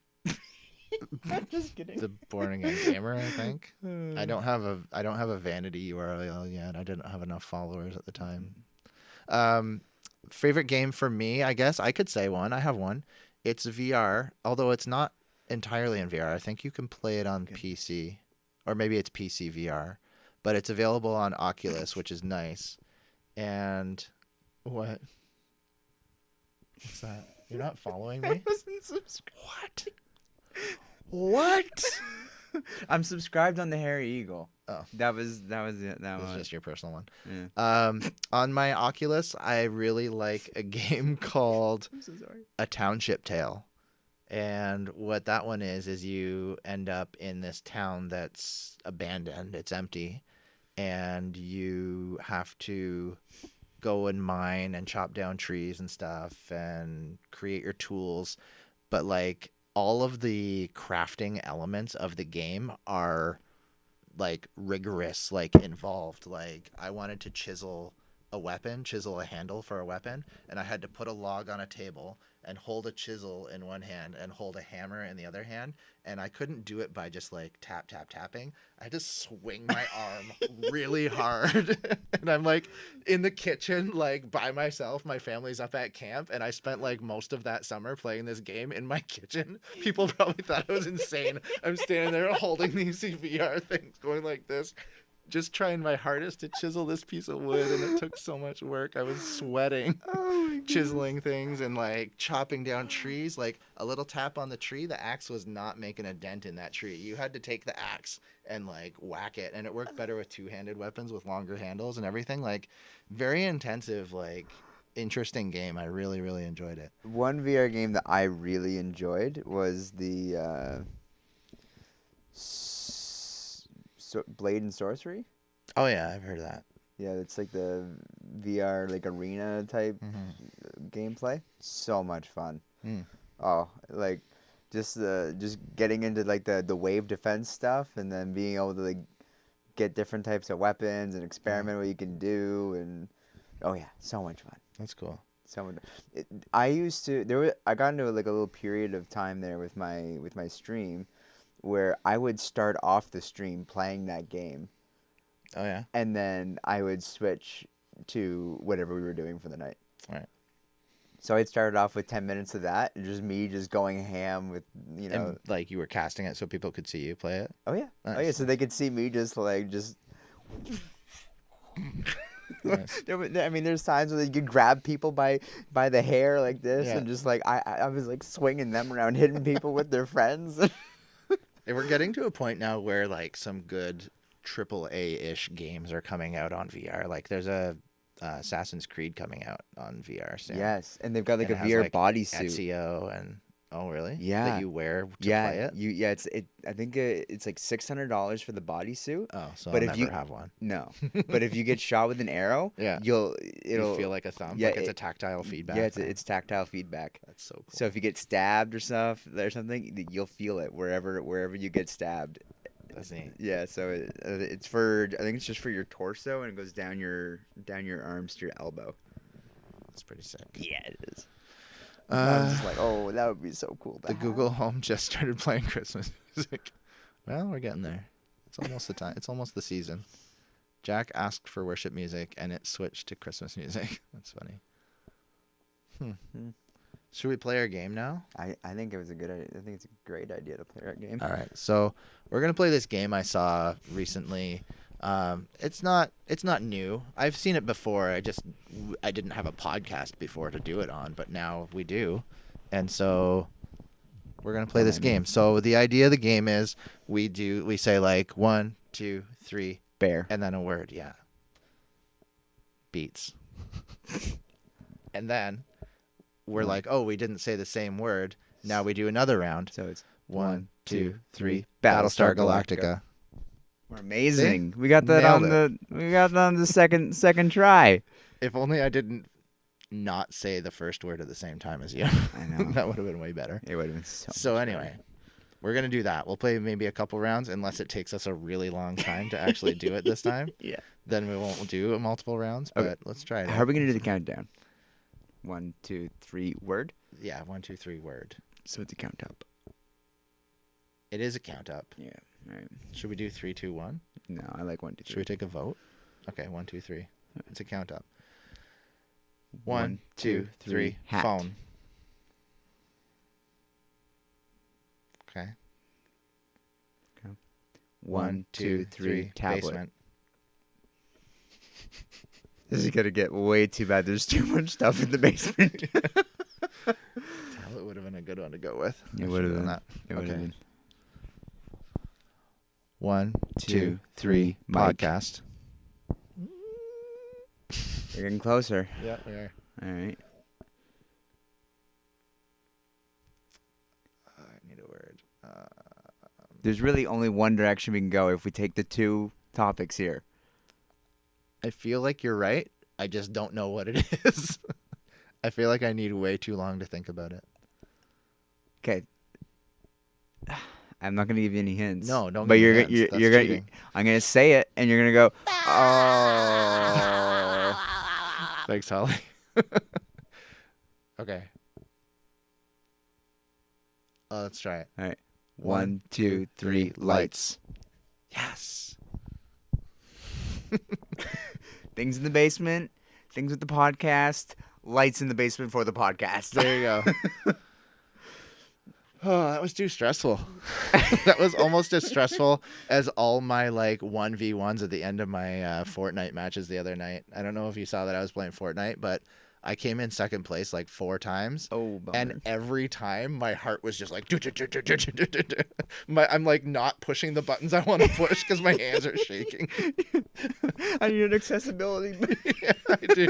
I'm just kidding. The Born Again Gamer, I think. I don't have a vanity URL yet. I didn't have enough followers at the time. Favorite game for me, I guess I could say one. I have one. It's VR, although it's not entirely in VR. I think you can play it on PC, or maybe it's PC VR, but it's available on Oculus, which is nice. And what? What's that? You're not following me? I wasn't subscribed. What? I'm subscribed on the Hairy Eagle. Oh, that was it. That was was just your personal one. Yeah. On my Oculus, I really like a game called I'm so sorry. A Township Tale, and what that one is you end up in this town that's abandoned. It's empty, and you have to go and mine and chop down trees and stuff and create your tools, but like all of the crafting elements of the game are like rigorous, like involved. Like I wanted to chisel a handle for a weapon, and I had to put a log on a table and hold a chisel in one hand and hold a hammer in the other hand, and I couldn't do it by just like tapping. I had to swing my arm really hard. And I'm like in the kitchen like by myself. My family's up at camp, and I spent like most of that summer playing this game in my kitchen. People probably thought I was insane. I'm standing there holding these VR things going like this, just trying my hardest to chisel this piece of wood, and it took so much work. I was sweating, chiseling things and like chopping down trees. Like a little tap on the tree, the axe was not making a dent in that tree. You had to take the axe and like whack it, and it worked better with two-handed weapons with longer handles and everything. Like very intensive, like interesting game. I really, really enjoyed it. One VR game that I really enjoyed was the Blade and Sorcery. Oh yeah, I've heard of that. Yeah, it's like the VR like arena type gameplay. So much fun. Oh, like just getting into like the wave defense stuff, and then being able to like get different types of weapons and experiment what you can do, and oh yeah, so much fun. That's cool. So much. I used to I got into like a little period of time there with my stream, where I would start off the stream playing that game, Oh yeah. and then I would switch to whatever we were doing for the night. Right. So I'd started off with 10 minutes of that, and just me just going ham with, And like you were casting it so people could see you play it. oh yeah, Nice. so they could see me just. Nice. I mean, there's times where you could grab people by the hair like this, Yeah. and just like I was like swinging them around, hitting people with their friends. And we're getting to a point now where like some good AAA-ish games are coming out on VR. Like there's a Assassin's Creed coming out on VR soon. Yes, and they've got like And a it has, VR like, bodysuit. Ezio and oh really? Yeah. That you wear to Yeah, play it. I think it's like $600 for the bodysuit. Oh, so But I'll if never you- have one. No, but if you get shot with an arrow, Yeah. it'll You feel like a thumb. yeah, like it's a tactile feedback. Yeah, thing. it's tactile feedback. That's so cool. So if you get stabbed or something, you'll feel it wherever you get stabbed. That's neat. Yeah, so it's for, I think it's just for your torso, and it goes down your arms to your elbow. That's pretty sick. Yeah, it is. I was Uh, just like, oh, that would be so cool. to the have. Google Home just started playing Christmas music. Well, we're getting there. It's almost the time. It's almost the season. Jack asked for worship music, and it switched to Christmas music. That's funny. Hmm. Should we play our game now? I think it was a good idea. I think it's a great idea to play that game. All right. So we're gonna play this game I saw recently. It's not new. I've seen it before. I didn't have a podcast before to do it on, but now we do, and so we're gonna play this game. So the idea of the game is we say like 1, 2, 3, Bear. and then a word. Yeah. Beats. And then we're like, oh, we didn't say the same word. Now we do another round. So it's 1, 2, 3. Battlestar Battlestar Galactica. We're amazing. We got that Nailed on the second try. If only I didn't not say the first word at the same time as you. I know. That would have been way better. It would have been so. So much anyway, we're going to do that. We'll play maybe a couple rounds unless it takes us a really long time to actually do it this time. Yeah. Then we won't do multiple rounds, but Okay. let's try it. How are we gonna do the countdown? 1, 2, 3, word. Yeah, 1, 2, 3, word. So it's a count up. It is a count up. Yeah. All right. Should we do 3, 2, 1? No, I like 1, 2, 3. Should we take a vote? Okay, 1, 2, 3. It's a count up. 1, 2, 3. Hat. Phone. Okay. 1, 2, 3. Tablet. Basement. This is gonna get way too bad. There's too much stuff in the basement. Tablet would have been a good one to go with. It I would have should've been. done It would have Okay. been. 1, 2, 2, 3. mic. Podcast. We're getting closer. Yeah, we are. All right. I need a word. There's really only one direction we can go if we take the two topics here. I feel like you're right. I just don't know what it is. I feel like I need way too long to think about it. Okay. I'm not gonna give you any hints. No, don't But give me you're hints. you're, That's you're gonna. cheating. I'm gonna say it, and you're gonna go. Oh. Thanks, Holly. Okay. Let's try it. All right. 1, 2, 3. Lights. Yes. Things in the basement. Things with the podcast. Lights in the basement for the podcast. There you go. Oh, that was too stressful. That was almost as stressful as all my like 1v1s at the end of my Fortnite matches the other night. I don't know if you saw that I was playing Fortnite, but I came in second place like 4 times. Oh, bummer. And every time my heart was just like, I'm like not pushing the buttons I want to push because my hands are shaking. I need an accessibility. Yeah, I do.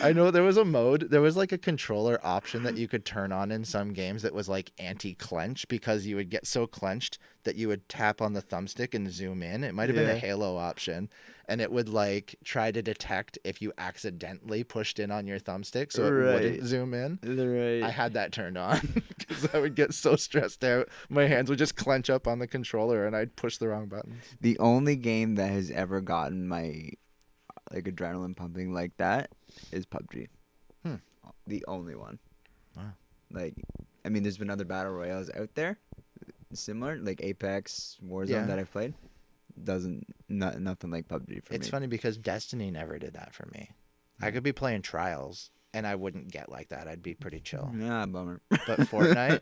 I know there was a mode, there was like a controller option that you could turn on in some games that was like anti-clench, because you would get so clenched that you would tap on the thumbstick and zoom in. It might have been a Yeah. Halo option, and it would like try to detect if you accidentally pushed in on your thumbstick so it wouldn't Right. zoom in. Right. I had that turned on because I would get so stressed out. My hands would just clench up on the controller and I'd push the wrong buttons. The only game that has ever gotten my like adrenaline pumping like that is PUBG. Hmm. The only one. Wow. Like, I mean, there's been other battle royales out there, similar, like Apex, Warzone Yeah. that I've played. Nothing like PUBG for me. It's funny because Destiny never did that for me. I could be playing Trials and I wouldn't get like that. I'd be pretty chill. Nah, bummer. But Fortnite,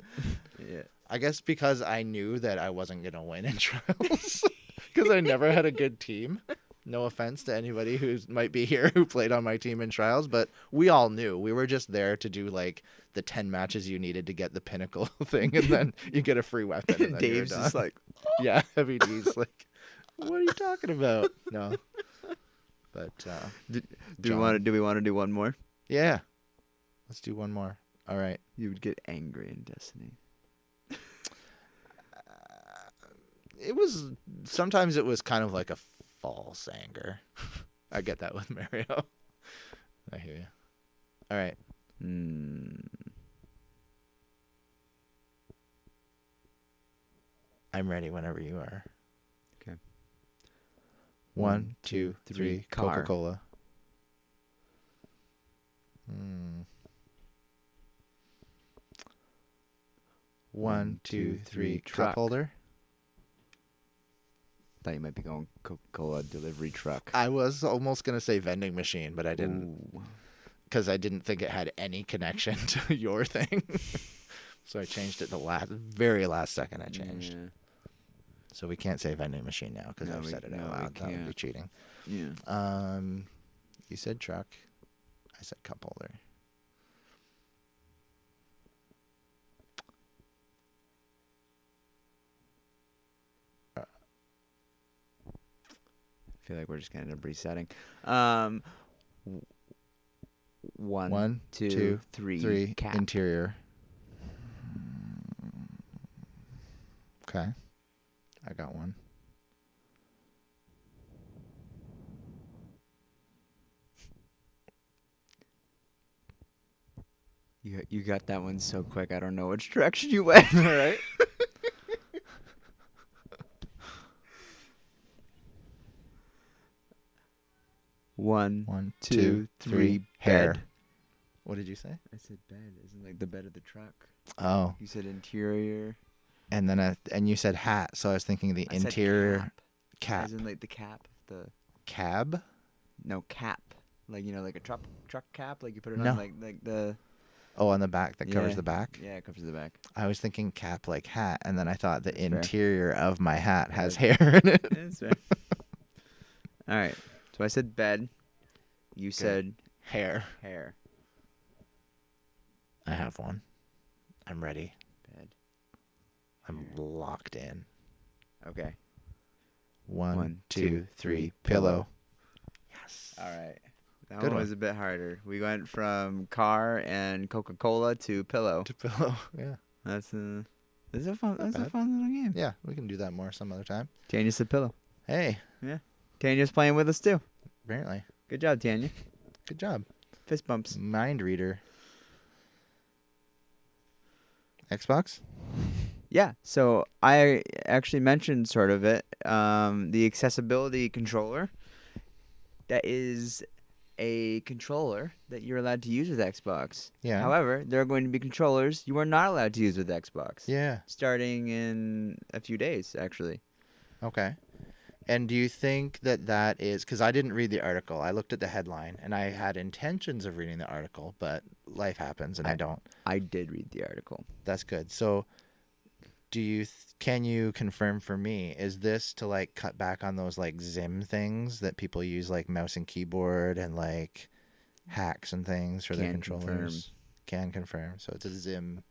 Yeah. I guess because I knew that I wasn't going to win in Trials because I never had a good team. No offense to anybody who might be here who played on my team in Trials, but we all knew. We were just there to do like the 10 matches you needed to get the pinnacle thing, and then you get a free weapon. And then Dave's you're just done. like, Yeah, Heavy D's like, what are you talking about? No. But do John. we want to do one more? Yeah. Let's do one more. All right. You would get angry in Destiny. Sometimes it was kind of like a false anger. I get that with Mario. I hear you. All right. I'm ready whenever you are. Okay. 1, 2, 3. car. Coca-Cola. 1, 2, 3. Cup truck. holder. Thought you might be going Coca-Cola delivery truck. I was almost going to say vending machine, but I didn't, Ooh. because I didn't think it had any connection to your thing. So I changed it the very last second I changed. Yeah. So we can't say vending machine now because No, I've we- said it no, out we loud. That would be can't. cheating. Yeah. You said truck. I said cup holder. I feel like we're just gonna end up resetting. One, 1, 2, 2, 3. 3. Cap. Interior. Okay. I got one. You got that one so quick. I don't know which direction you went. All right. One, 1, 2, 2, 3. 3. Hair. Bed. What did you say? I said bed. Isn't like the bed of the truck? Oh, You said interior. and then and you said hat, so I was thinking the I said interior cap. cap. As in like the cap of the Cab? no cap. Like like a truck cap. Like you put it No. on like the Oh, on the back that covers Yeah. the back. yeah, it covers the back. I was thinking cap like hat, and then I thought the Fair. interior of my hat has Right. hair in it. That's fair. All right. So I said bed. You said Hair. hair. I have one. I'm ready. Bed. I'm locked in. Okay. 1, 2, 3. Pillow. Yes. All right. That Good one one. was a bit harder. We went from car and Coca-Cola to pillow. To pillow. Yeah. That's a fun bad. little game. Yeah, we can do that more some other time. Tanya said pillow. Hey, Tanya's playing with us too. apparently. Good job, Tanya. Good job. Fist bumps. Mind reader. Xbox? Yeah, so I actually mentioned sort of it, the accessibility controller. That is a controller that you're allowed to use with Xbox. Yeah. However, there are going to be controllers you are not allowed to use with Xbox. Yeah. Starting in a few days, actually. Okay. And do you think that is, because I didn't read the article. I looked at the headline and I had intentions of reading the article, but life happens and I don't. I did read the article. That's good. So can you confirm for me, is this to like cut back on those like Zim things that people use, like mouse and keyboard and like hacks and things for their Can controllers? Can confirm. So it's a Zim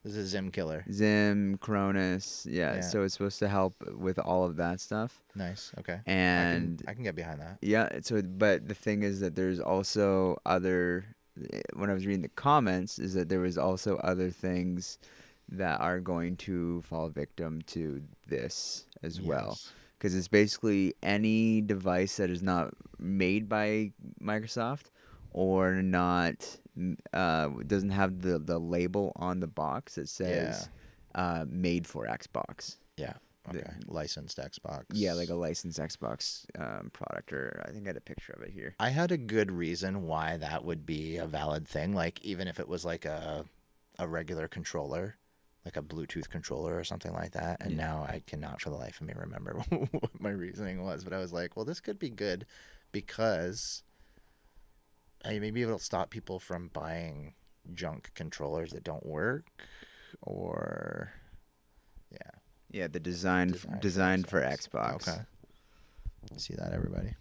This is a Zim killer. Zim, Cronus. Yeah, Yeah. so it's supposed to help with all of that stuff. Nice. Okay. And I can get behind that. yeah, so but the thing is that there's also other when I was reading the comments is that there was also other things that are going to fall victim to this as well. Yes. Because it's basically any device that is not made by Microsoft or not doesn't have the label on the box that says made for Xbox. Yeah. The- Okay. Licensed Xbox. yeah, like a licensed Xbox product, or I think I had a picture of it here. I had a good reason why that would be a valid thing. Like even if it was like a regular controller, like a Bluetooth controller or something like that. And now I cannot for the life of me remember what my reasoning was. But I was like, well, this could be good because maybe it'll stop people from buying junk controllers that don't work, or yeah. Yeah, the designed for Xbox. Okay. See that, everybody?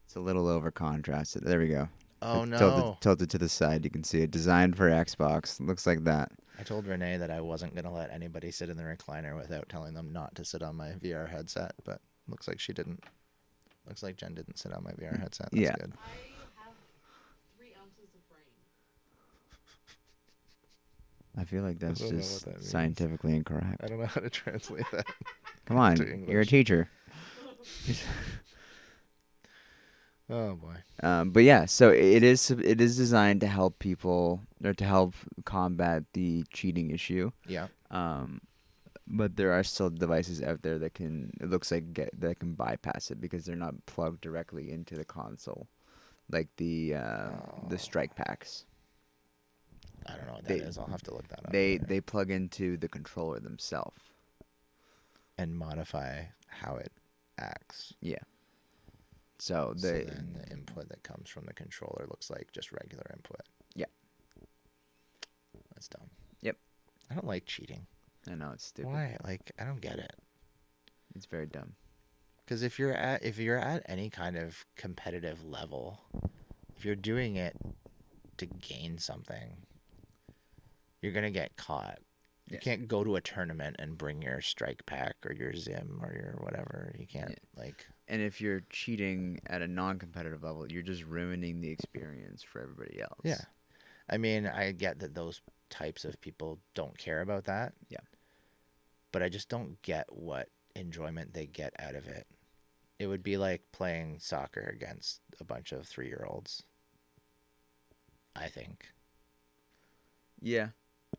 It's a little over contrasted. There we go. Oh no! Tilted to the side, you can see it. Designed for Xbox. Looks like that. I told Renee that I wasn't gonna let anybody sit in the recliner without telling them not to sit on my VR headset, but looks like she didn't. Looks like Jen didn't sit on my VR headset. That's Yeah. good. I have 3 ounces of brain. I feel like that's I don't know just what that means. scientifically incorrect. I don't know how to translate that. Come on, to you're a English. teacher. Oh boy. But yeah, so it is designed to help people or to help combat the cheating issue. Yeah. But there are still devices out there that that can bypass it because they're not plugged directly into the console, like the strike packs. I don't know what that is. I'll have to look that up. They later. they plug into the controller themselves. And modify how it acts. Yeah. So So then the input that comes from the controller looks like just regular input. Yeah. That's dumb. Yep. I don't like cheating. I know it's stupid. Why? Like I don't get it. It's very dumb. Because if you're at any kind of competitive level, if you're doing it to gain something, you're gonna get caught. You Yeah. can't go to a tournament and bring your strike pack or your Zim or your whatever. You can't like. And if you're cheating at a non-competitive level, you're just ruining the experience for everybody else. Yeah. I mean, I get that those types of people don't care about that. Yeah. But I just don't get what enjoyment they get out of it. It would be like playing soccer against a bunch of 3-year-olds. I think. Yeah.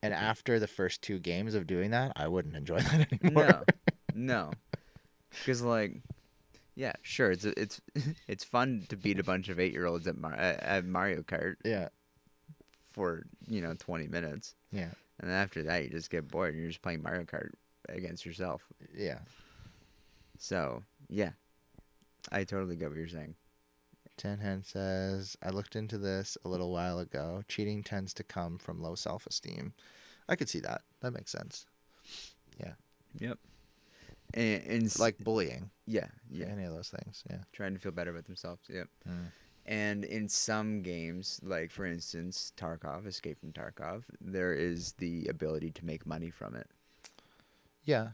And after the first 2 games of doing that, I wouldn't enjoy that anymore. No. Because yeah, sure, it's fun to beat a bunch of 8-year-olds at Mario Kart. Yeah. For 20 minutes, Yeah. and then after that you just get bored and you're just playing Mario Kart against yourself. Yeah. So yeah, I totally get what you're saying. Tenhen says, I looked into this a little while ago. Cheating tends to come from low self-esteem. I could see that. That makes sense. Yeah. Yep. And Like bullying. yeah, Any of those things. Yeah. trying to feel better about themselves. Yep. Mm. And in some games, like for instance, Tarkov, Escape from Tarkov, there is the ability to make money from it. Yeah.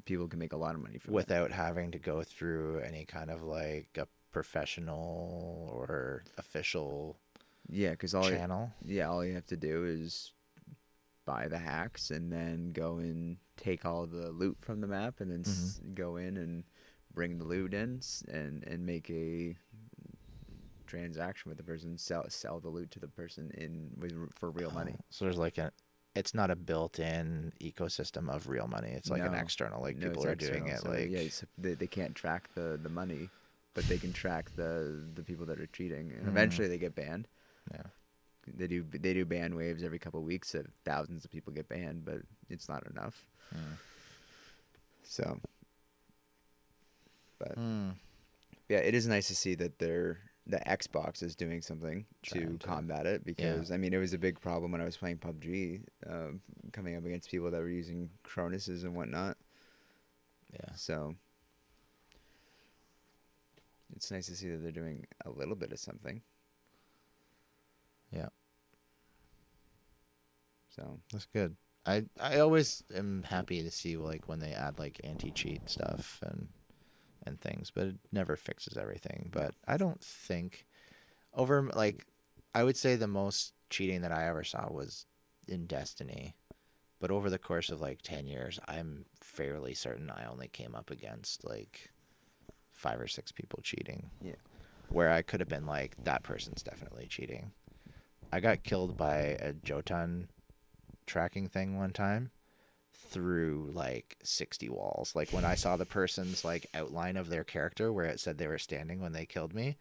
People can make a lot of money from it. Without having to go through any kind of like a professional or official Yeah, because channel. all you have to do is buy the hacks and then go and take all the loot from the map and then go in and bring the loot in and make a transaction with the person, sell the loot to the person for real money. So there's like it's not a built-in ecosystem of real money. It's like an No. external, like No, people it's are doing external, it so, like. yeah, so they can't track the money, but they can track the people that are cheating, and eventually they get banned. Yeah. They do ban waves every couple of weeks that thousands of people get banned, but it's not enough. So, but yeah, it is nice to see that the Xbox is doing something to combat it, because I mean, it was a big problem when I was playing PUBG, coming up against people that were using Cronuses and whatnot. Yeah. So it's nice to see that they're doing a little bit of something. Yeah. So That's good. I always am happy to see like when they add like anti-cheat stuff and things, but it never fixes everything. But I don't think over like I would say the most cheating that I ever saw was in Destiny. But over the course of like 10 years, I'm fairly certain I only came up against like 5 or 6 people cheating. yeah. Where I could have been like, that person's definitely cheating. I got killed by a Jotun tracking thing one time through like 60 walls. Like when I saw the person's like outline of their character where it said they were standing when they killed me,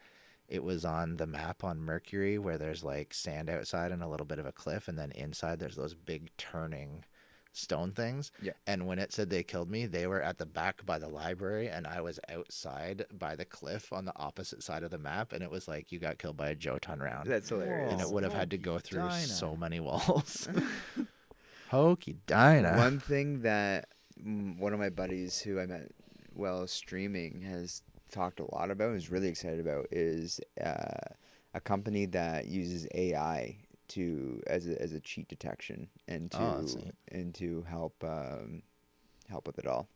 it was on the map on Mercury where there's like sand outside and a little bit of a cliff, and then inside there's those big turning stone things. Yeah. And when it said they killed me, they were at the back by the library and I was outside by the cliff on the opposite side of the map, and it was like you got killed by a Jotun round. That's hilarious. And it would have had to go Hokey through Dinah. so many walls. Hokey Dinah. One thing that one of my buddies who I met while streaming has talked a lot about, is really excited about, is a company that uses AI to as a cheat detection and to Oh, that's neat. and to help help with it all.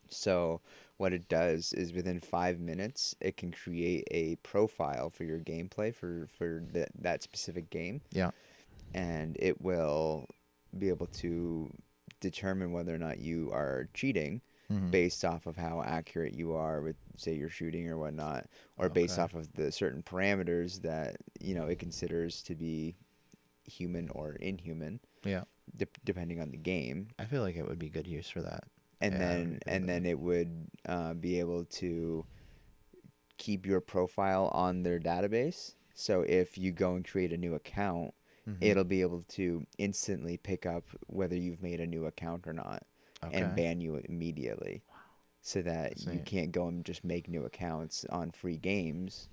So what it does is within 5 minutes, it can create a profile for your gameplay for that specific game, Yeah. and it will be able to determine whether or not you are cheating Mhm. based off of how accurate you are with, say, your shooting or whatnot, or based Okay. off of the certain parameters that it considers to be human or inhuman, Yeah. depending on the game. I feel like it would be good use for that. And Yeah, then I would agree with it would be able to keep your profile on their database. So if you go and create a new account, Mhm. it'll be able to instantly pick up whether you've made a new account or not, and Okay. ban you immediately. So that That's you neat. can't go and just make new accounts on free games,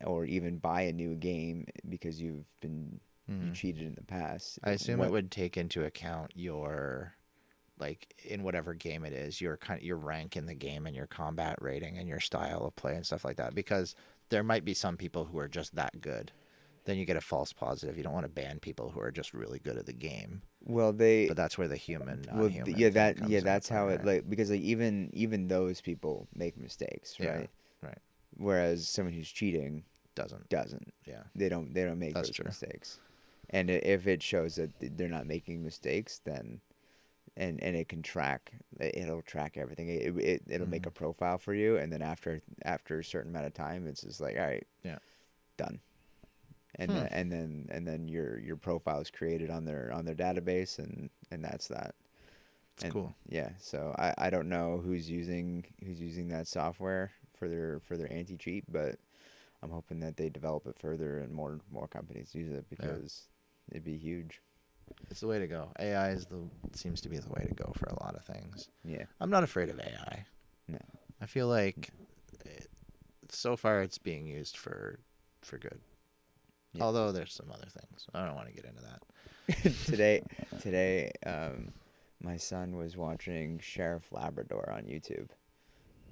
or even buy a new game because you Mhm. cheated in the past. I assume What- it would take into account your, like, in whatever game it is, your your rank in the game and your combat rating and your style of play and stuff like that. Because there might be some people who are just that good. Then you get a false positive. You don't want to ban people who are just really good at the game. Well, they But that's where the human, well, non-human yeah, thing comes into that's how play, it, right? like, because like even those people make mistakes, Yeah, right? right. Whereas someone who's cheating Doesn't. doesn't. Yeah. They don't make That's those true. mistakes. And if it shows that they're not making mistakes, then and it can track, it'll track everything. It'll make a Mhm. profile for you, and then after a certain amount of time, it's just like, all right, Yeah. done. And Hmm. and then your profile is created on their database, and that's that. It's And cool. yeah, so I don't know who's using that software for their anti cheat, but I'm hoping that they develop it further and more companies use it, because it'd be huge. It's the way to go. AI seems to be the way to go for a lot of things. Yeah. I'm not afraid of AI. No. I feel like so far it's being used for good. Yeah. Although there's some other things. I don't want to get into that. today, my son was watching Sheriff Labrador on YouTube,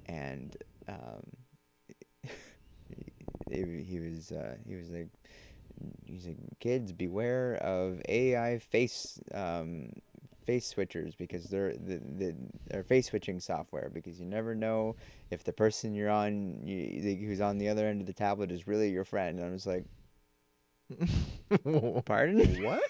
and he was like, kids, beware of AI face switchers, because they're face switching software, because you never know if the person who's on the other end of the tablet is really your friend. And I was like, pardon? What?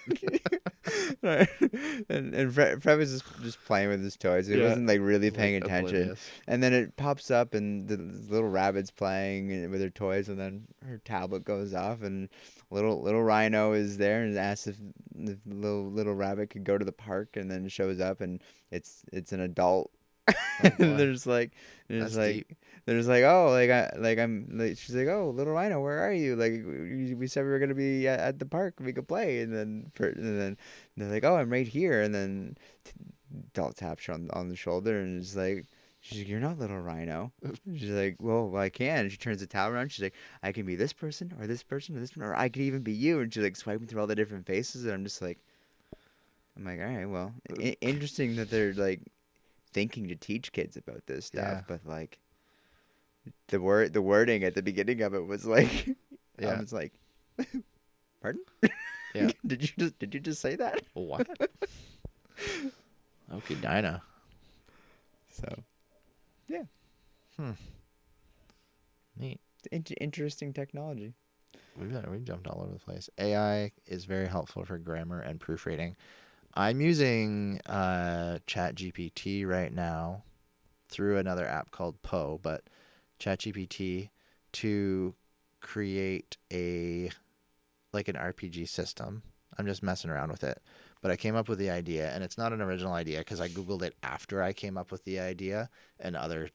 and Fred was just playing with his toys. He Yeah. wasn't like really Like, paying attention. oblivious. And then it pops up, and the little rabbit's playing with her toys, and then her tablet goes off, and little Rhino is there and asks if the little rabbit could go to the park, and then it shows up, and it's an adult. And boy. there's like That's like deep. there's like, oh, she's like, oh, little Rhino, where are you? Like, we said we were gonna be at the park, we could play. And then they're like, oh, I'm right here. And then adult taps her on the shoulder, and it's like, she's like, you're not little Rhino. She's like, well, I can. And she turns the towel around. She's like, I can be this person or this person or this person, or I could even be you. And she's like swiping through all the different faces, and I'm like, all right, well, interesting that they're like thinking to teach kids about this stuff, Yeah. but like the wording at the beginning of it was like, I Yeah. was like, pardon? Yeah. Did you just say that? What? Okay, Dinah. So yeah, Neat. interesting technology. We've jumped all over the place. AI is very helpful for grammar and proofreading. I'm using ChatGPT right now through another app called Poe, but ChatGPT to create an RPG system. I'm just messing around with it. But I came up with the idea, and it's not an original idea because I Googled it after I came up with the idea, and other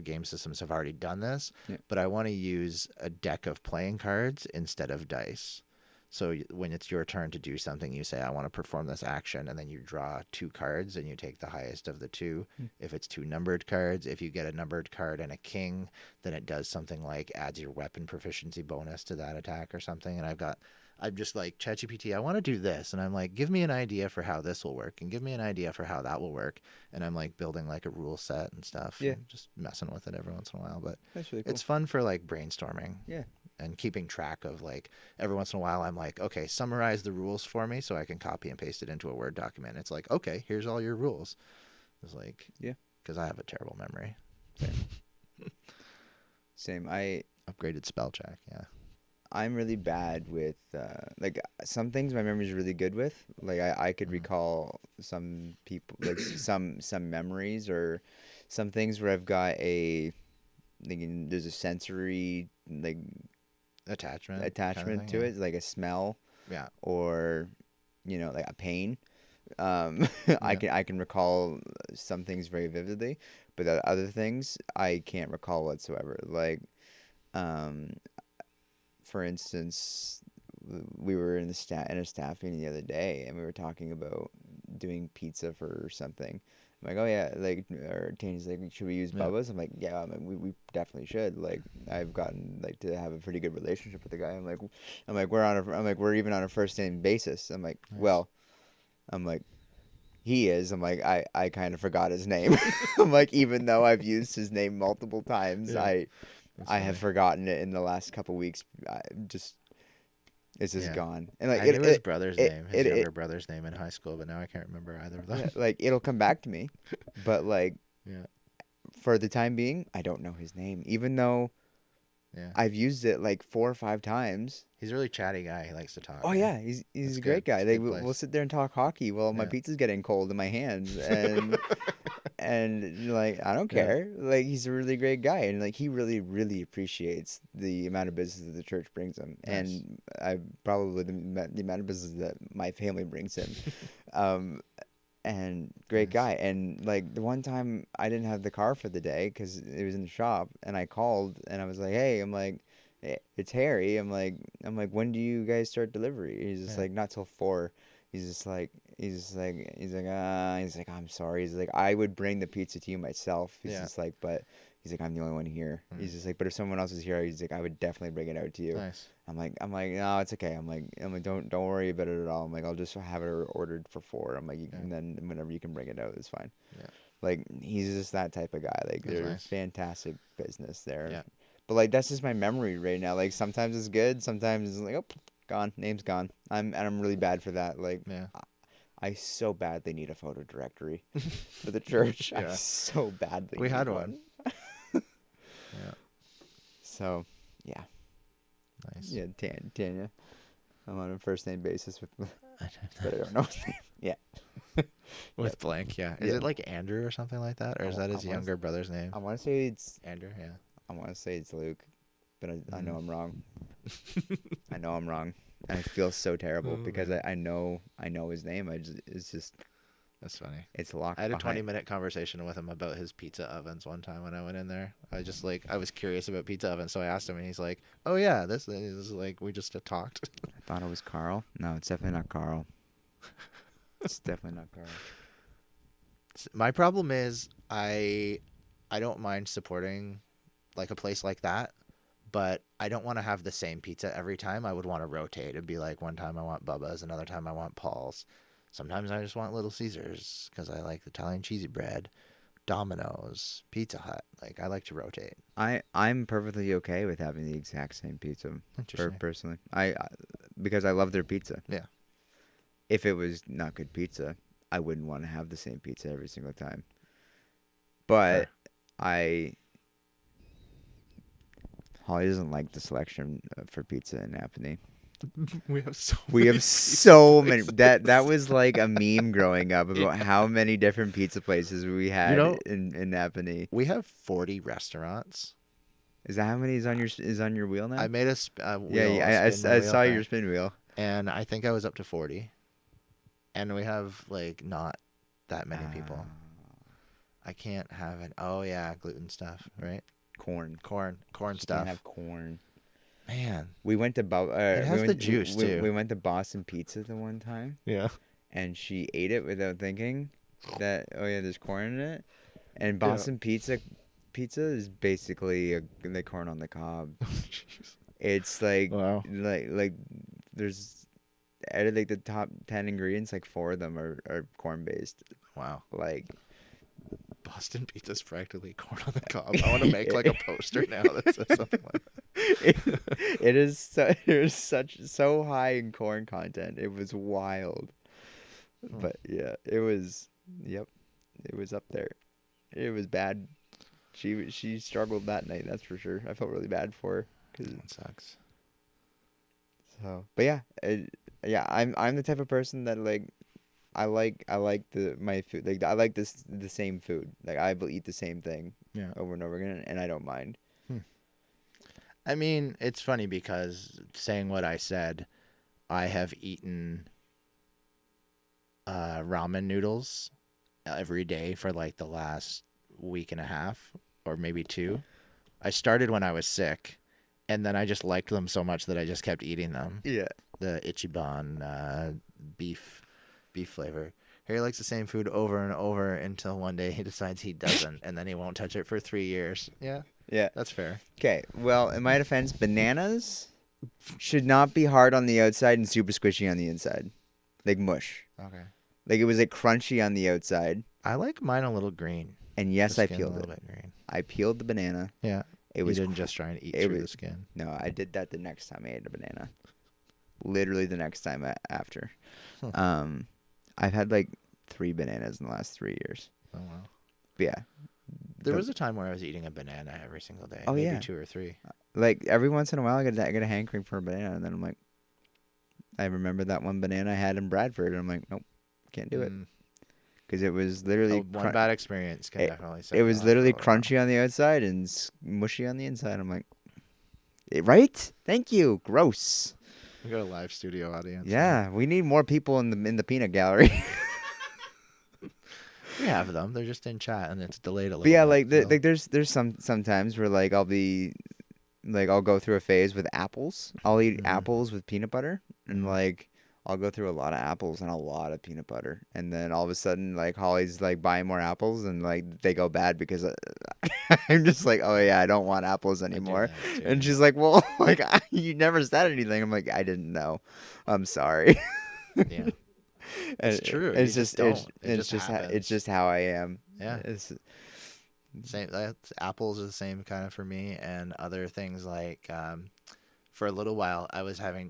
game systems have already done this. Yeah. But I want to use a deck of playing cards instead of dice. So when it's your turn to do something, you say, I want to perform this action, and then you draw 2 cards, and you take the highest of the 2. If it's 2 numbered cards, if you get a numbered card and a king, then it does something like adds your weapon proficiency bonus to that attack or something. And I'm just like, ChatGPT, I want to do this. And I'm like, give me an idea for how this will work, and give me an idea for how that will work. And I'm like building like a rule set and stuff. Yeah. And just messing with it every once in a while. But That's really cool. it's fun for like brainstorming. Yeah. And keeping track of, like, every once in a while I'm like, okay, summarize the rules for me so I can copy and paste it into a Word document. It's like, okay, here's all your rules. It's like, yeah, because I have a terrible memory. Same. I Upgraded spell check. Yeah. I'm really bad with like some things my memory's really good with. Like I could recall some people, like some memories, or some things where I've got there's a sensory like Attachment to thing, it, like a smell, Yeah. or like a pain. Yeah. I can recall some things very vividly, but the other things I can't recall whatsoever. Like, for instance, we were in a staff meeting the other day, and we were talking about doing pizza for something. I'm like, oh yeah, like, or Tanya's like, should we use Yeah. Bubba's? I'm like, yeah, I mean, we definitely should. Like, I've gotten like to have a pretty good relationship with the guy. I'm like, we're even on a first name basis. I'm like, Nice. well, I'm like, he is. I'm like, I kind of forgot his name. I'm like, even though I've used his name multiple times, Yeah. I have forgotten it in the last couple weeks. It's just Yeah. gone. And like I knew his brother's name, his younger brother's name in high school, but now I can't remember either of them. yeah, like it'll come back to me, but like Yeah. for the time being, I don't know his name, even though Yeah. I've used it like 4 or 5 times. He's a really chatty guy. He likes to talk. Oh yeah, he's That's a great good. guy. It's a Like good we'll place. sit there and talk hockey while my Yeah. pizza's getting cold in my hands, and and like I don't Yeah. care. Like he's a really great guy, and like he really really appreciates the amount of business that the church brings him, Nice. and I probably the amount of business that my family brings him. And great Nice. guy. And like the one time I didn't have the car for the day because it was in the shop, and I called and I was like, hey, I'm like, it's Harry. I'm like, when do you guys start delivery? He's just Yeah. like, not till 4. He's like, I'm sorry. He's like, I would bring the pizza to you myself. He's Yeah. just like, but he's like, I'm the only one here. Mm. He's just like, but if someone else is here, he's like, I would definitely bring it out to you. Nice. I'm like, no, it's okay. I'm like, don't worry about it at all. I'm like, I'll just have it ordered for 4. I'm like, and then whenever you can bring it out, it's fine. Yeah. Like he's just that type of guy. Like That's they're nice. fantastic business there. Yeah. But like that's just my memory right now. Like sometimes it's good, sometimes it's like, oh, gone, name's gone. I'm really bad for that. Like Yeah. I so badly need a photo directory for the church. I Yeah. so badly. We need had one. Yeah. So yeah. Nice. Yeah, Tanya. I'm on a first name basis with, but I I don't know his name. Yeah. With blank, yeah. Is Yeah. it like Andrew or something like that, or is that his I wanna younger brother's name? I want to say it's Andrew. Yeah. Luke, but I know Mm. I'm wrong. I know I'm wrong. And I feel so terrible Oh, because man. I know his name. It's just That's funny. it's locked. I had a behind. 20-minute conversation with him about his pizza ovens one time when I went in there. I was curious about pizza ovens, so I asked him, and he's like, "Oh yeah, this is like we just talked." I thought it was Carl. No, it's definitely not Carl. It's definitely not Carl. My problem is I don't mind supporting like a place like that, but I don't want to have the same pizza every time. I would want to rotate. It'd be like one time I want Bubba's, another time I want Paul's. Sometimes I just want Little Caesars because I like Italian cheesy bread. Domino's, Pizza Hut. Like I like to rotate. I'm perfectly okay with having the exact same pizza. Interesting. Personally, because I love their pizza. Yeah. If it was not good pizza, I wouldn't want to have the same pizza every single time. But Fair. I Holly doesn't like the selection for pizza in Napanee. We have so We many have pizza so many. places. That was like a meme growing up about how many different pizza places we had know, in Napanee. We have 40 restaurants. Is that how many is on your wheel now? I made a yeah, wheel, I spin my wheel saw thing, your spin wheel. and I think I was up to 40. And we have like not that many people. I can't have it. Oh yeah, gluten stuff, right? Corn Corn You stuff. can't have corn. Man, We went to it has the juice too. We went to Boston Pizza the one time, Yeah. and she ate it without thinking that there's corn in it. And Yeah. Boston pizza is basically the corn on the cob. It's like Wow. like there's out of like the top 10 ingredients, like 4 of them are corn based. Wow. Like Boston pizza's practically corn on the cob. I want to make like a poster now that says something like that. it is so high in corn content. It was wild. But yeah, it was it was up there. It was bad. She struggled that night, that's for sure. I felt really bad for her. That sucks. So, but yeah, I'm the type of person that like I like my food. Like I like the same food. Like I will eat the same thing over and over again, and I don't mind. I mean, it's funny because saying what I said, I have eaten ramen noodles every day for like the last week and a half or maybe 2. I started when I was sick, and then I just liked them so much that I just kept eating them. Yeah. The Ichiban beef flavor. Harry likes the same food over and over until one day he decides he doesn't, and then he won't touch it for 3 years. Yeah, Yeah. that's fair. Okay. Well, in my defense, bananas should not be hard on the outside and super squishy on the inside, like mush. Okay. Like it was like crunchy on the outside, I like mine a little green. and yes, The I skin's peeled a it. little bit green. I peeled the banana. Yeah. It was You didn't just try and eat it through the was- skin. No, I did that the next time I ate a banana. Literally the next time after. Huh. I've had like 3 bananas in the last 3 years. Oh wow. But yeah, There was a time where I was eating a banana every single day. Oh, maybe yeah. 2 or 3. like every once in a while I get a hankering for a banana, and then I'm like, I remember that one banana I had in Bradford, and I'm like, nope, can't do it, because it was literally One bad experience can definitely set it you was off literally for a little while. crunchy on the outside and mushy on the inside. I'm like, right? Thank you. Gross. We got a live studio audience. Yeah, we need more people in the peanut gallery. We have them. They're just in chat and it's delayed a little But yeah, bit. like there's sometimes where like I'll go through a phase with apples. I'll eat apples with peanut butter, and like I'll go through a lot of apples and a lot of peanut butter, and then all of a sudden like Holly's like buying more apples, and like they go bad because I'm just like, oh yeah, I don't want apples anymore, that too, and she's like, well, like you never said anything. I'm like, I didn't know. I'm sorry. Yeah. It's true. You It's just just don't. It it's just just happens. it's just how I am. Yeah. It's, Same. Apples are the same kind of for me, and other things like for a little while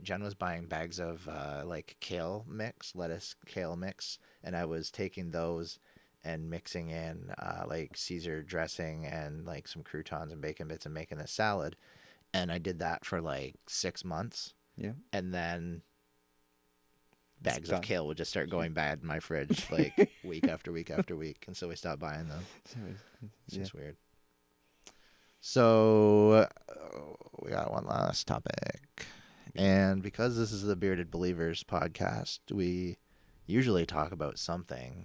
Jen was buying bags of like kale mix, lettuce kale mix, and I was taking those and mixing in like Caesar dressing and like some croutons and bacon bits and making a salad, and I did that for like 6 months, yeah. and then bags done. of kale would just start going bad in my fridge like week after week after week, and so we stopped buying them. It's just weird. So we got one last topic, and because this is the Bearded Believers podcast, we usually talk about something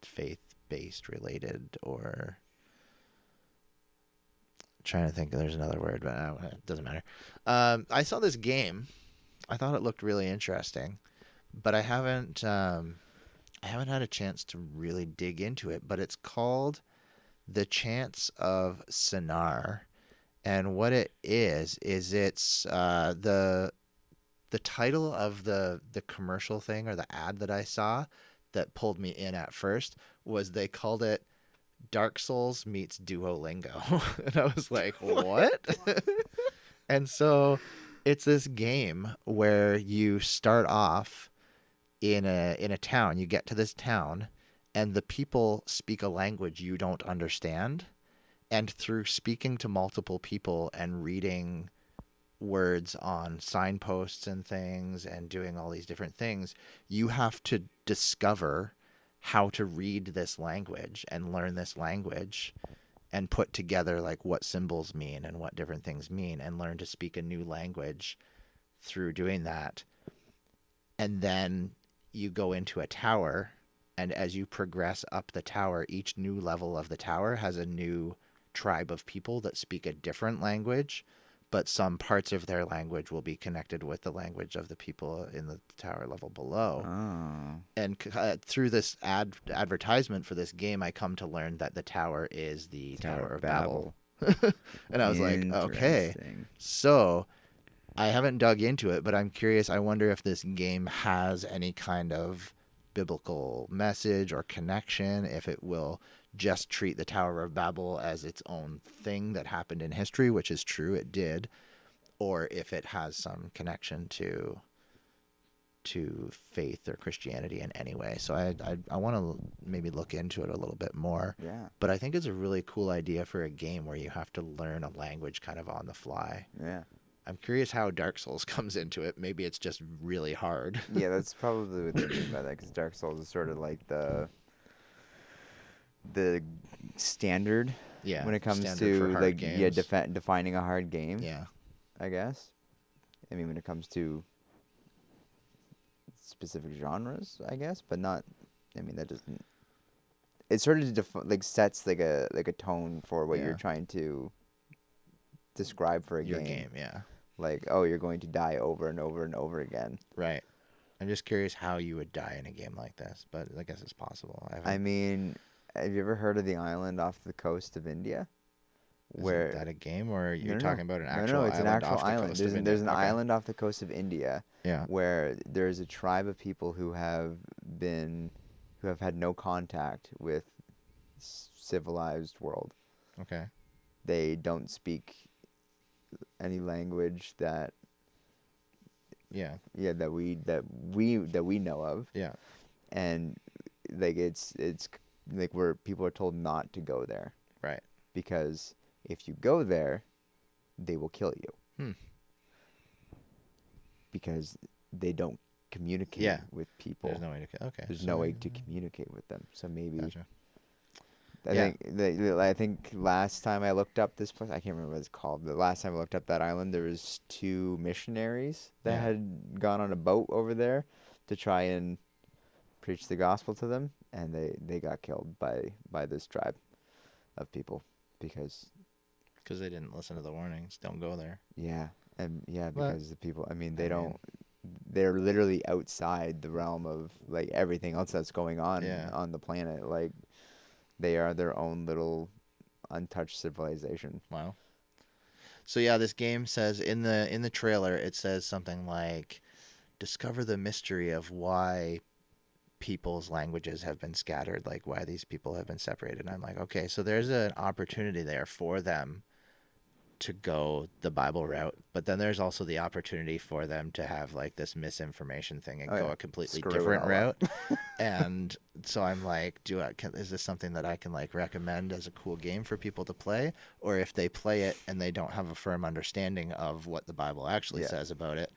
faith-based related, or trying to think there's another word, but it doesn't matter. I saw this game. I thought it looked really interesting, but I haven't had a chance to really dig into it. But it's called The Chance of Sinar, and what it is it's the title of the commercial thing or the ad that I saw that pulled me in at first was they called it Dark Souls meets Duolingo. And I was like, what? And so It's this game where you start off in a town. You get to this town, and the people speak a language you don't understand. And through speaking to multiple people and reading words on signposts and things and doing all these different things, you have to discover how to read this language and learn this language and put together like what symbols mean and what different things mean and learn to speak a new language through doing that. And then you go into a tower, and as you progress up the tower, each new level of the tower has a new tribe of people that speak a different language, but some parts of their language will be connected with the language of the people in the tower level below. Oh. And through this advertisement for this game, I come to learn that the tower is the Tower of Babel. And I was like, okay, Interesting. so I haven't dug into it, but I'm curious. I wonder if this game has any kind of biblical message or connection, if it will just treat the Tower of Babel as its own thing that happened in history, which is true, it did, or if it has some connection to faith or Christianity in any way. So I want to maybe look into it a little bit more. Yeah. But I think it's a really cool idea for a game where you have to learn a language kind of on the fly. Yeah. I'm curious how Dark Souls comes into it. Maybe it's just really hard. Yeah, that's probably what they mean by that, because Dark Souls is sort of like the standard Yeah. when it comes standard for to hard like games. defining a hard game. Yeah. I guess. I mean, when it comes to specific genres, I guess, but not. I mean, that doesn't. It sort of sets like a tone for what Yeah. you're trying to describe for a Your game. game, yeah. Like, oh, you're going to die over and over and over again. Right. I'm just curious how you would die in a game like this, but I guess it's possible. I mean, have you ever heard of the island off the coast of India? Is that a game, or you're talking about an actual No, it's an island actual off the island. coast of India? There's an Okay. island off the coast of India Yeah. where there's a tribe of people who have had no contact with civilized world. Okay. They don't speak any language that Yeah. that we know of, Yeah. and like it's like where people are told not to go there Right. because if you go there, they will kill you. Hmm. Because they don't communicate Yeah. with people. There's no way to. Okay. There's so- no way to communicate with them. So maybe Gotcha. I think last time I looked up this place, I can't remember what it's called. The last time I looked up that island, there was 2 missionaries that Yeah. had gone on a boat over there to try and preach the gospel to them, and they got killed by this tribe of people because Because they didn't listen to the warnings. Don't go there. because Well, the people. I mean, I mean- they're literally outside the realm of like everything else that's going on Yeah. on the planet. Like they are their own little untouched civilization. Wow. So yeah, this game says in the trailer it says something like, discover the mystery of why people's languages have been scattered, like why these people have been separated. And I'm like, okay, so there's an opportunity there for them to go the Bible route, but then there's also the opportunity for them to have like this misinformation thing and Oh, go yeah. a completely Screw it different all route. up. And so I'm like, is this something that I can like recommend as a cool game for people to play? Or if they play it and they don't have a firm understanding of what the Bible actually Yeah. says about it,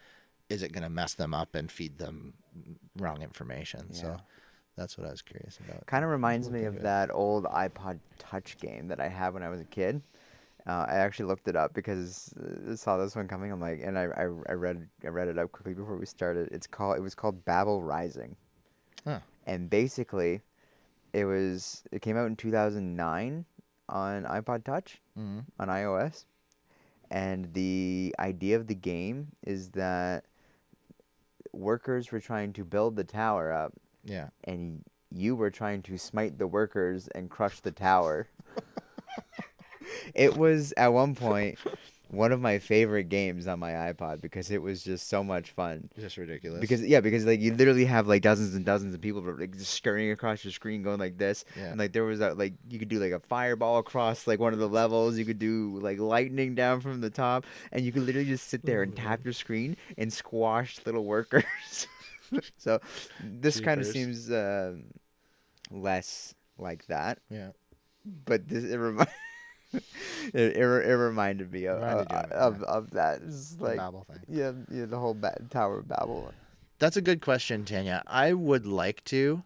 is it going to mess them up and feed them wrong information? Yeah. So that's what I was curious about. Kind of reminds me Look of into it. that old iPod Touch game that I had when I was a kid. I actually looked it up because I saw this one coming. I'm like, and I read it up quickly before we started. It was called Babel Rising, Huh. and basically, it came out in 2009 on iPod Touch Mm-hmm. on iOS, and the idea of the game is that workers were trying to build the tower up, Yeah. and you were trying to smite the workers and crush the tower. It was at one point one of my favorite games on my iPod because it was just so much fun. Just ridiculous. Because like you literally have like dozens and dozens of people like just scurrying across your screen going like this, Yeah. and like there was a like you could do like a fireball across like one of the levels. You could do like lightning down from the top, and you could literally just sit there and tap your screen and squash little workers. So this kind of Jeepers. seems less like that, Yeah. but it reminded me Reminded you of it, of that. It's The like Babel thing. yeah, the whole Tower of Babel. That's a good question, Tanya. I would like to,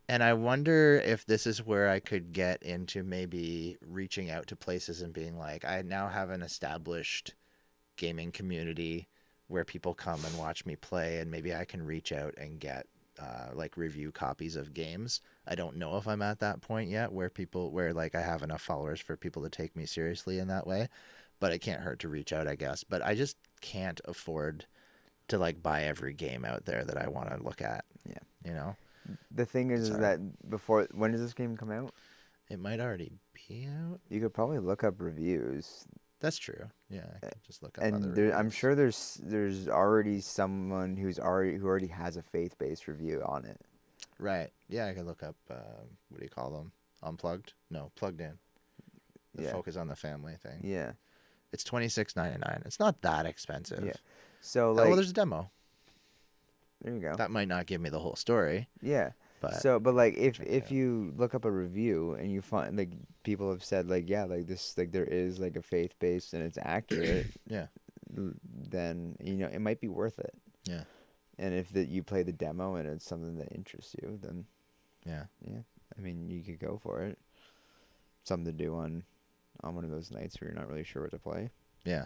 and I wonder if this is where I could get into maybe reaching out to places and being like, I now have an established gaming community where people come and watch me play, and maybe I can reach out and get like review copies of games. I don't know if I'm at that point yet where like I have enough followers for people to take me seriously in that way, but it can't hurt to reach out, I guess. But I just can't afford to like buy every game out there that I want to look at. Yeah. You know, The thing is Sorry. that before when does this game come out? it might already be out. You could probably look up reviews, That's true. Yeah, I can just look up and other I'm reviews. sure there's already someone who already has a faith-based review on it. Right. Yeah, I can look up. What do you call them? Unplugged? No, plugged in. The Yeah. focus on the family thing. Yeah. It's $26.99. It's not that expensive. Yeah. So Oh, like well, there's a demo. there you go. That might not give me the whole story, Yeah. but But like check it if out. you look up a review and you find like people have said like yeah like this like there is like a faith based and it's accurate, yeah, then it might be worth it. yeah, And if you play the demo and it's something that interests you, then yeah. yeah, I mean you could go for it. Something to do on one of those nights where you're not really sure what to play. Yeah,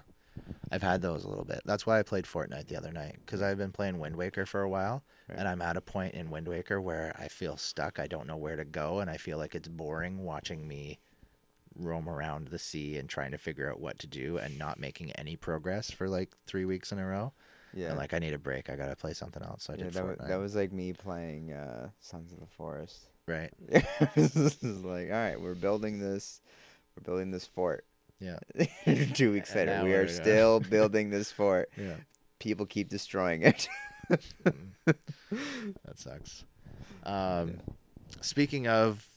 I've had those a little bit. That's why I played Fortnite the other night, because I've been playing Wind Waker for a while, Right. and I'm at a point in Wind Waker where I feel stuck. I don't know where to go, and I feel like it's boring watching me roam around the sea and trying to figure out what to do and not making any progress for like 3 weeks in a row. Yeah. And like I need a break. I gotta play something else. So I yeah, did that Fortnite. that was like me playing Sons of the Forest. Right. This is like, all right, we're building this fort. Yeah. 2 weeks And later, now we are we're, still building this fort. Yeah. People keep destroying it. That sucks. Speaking of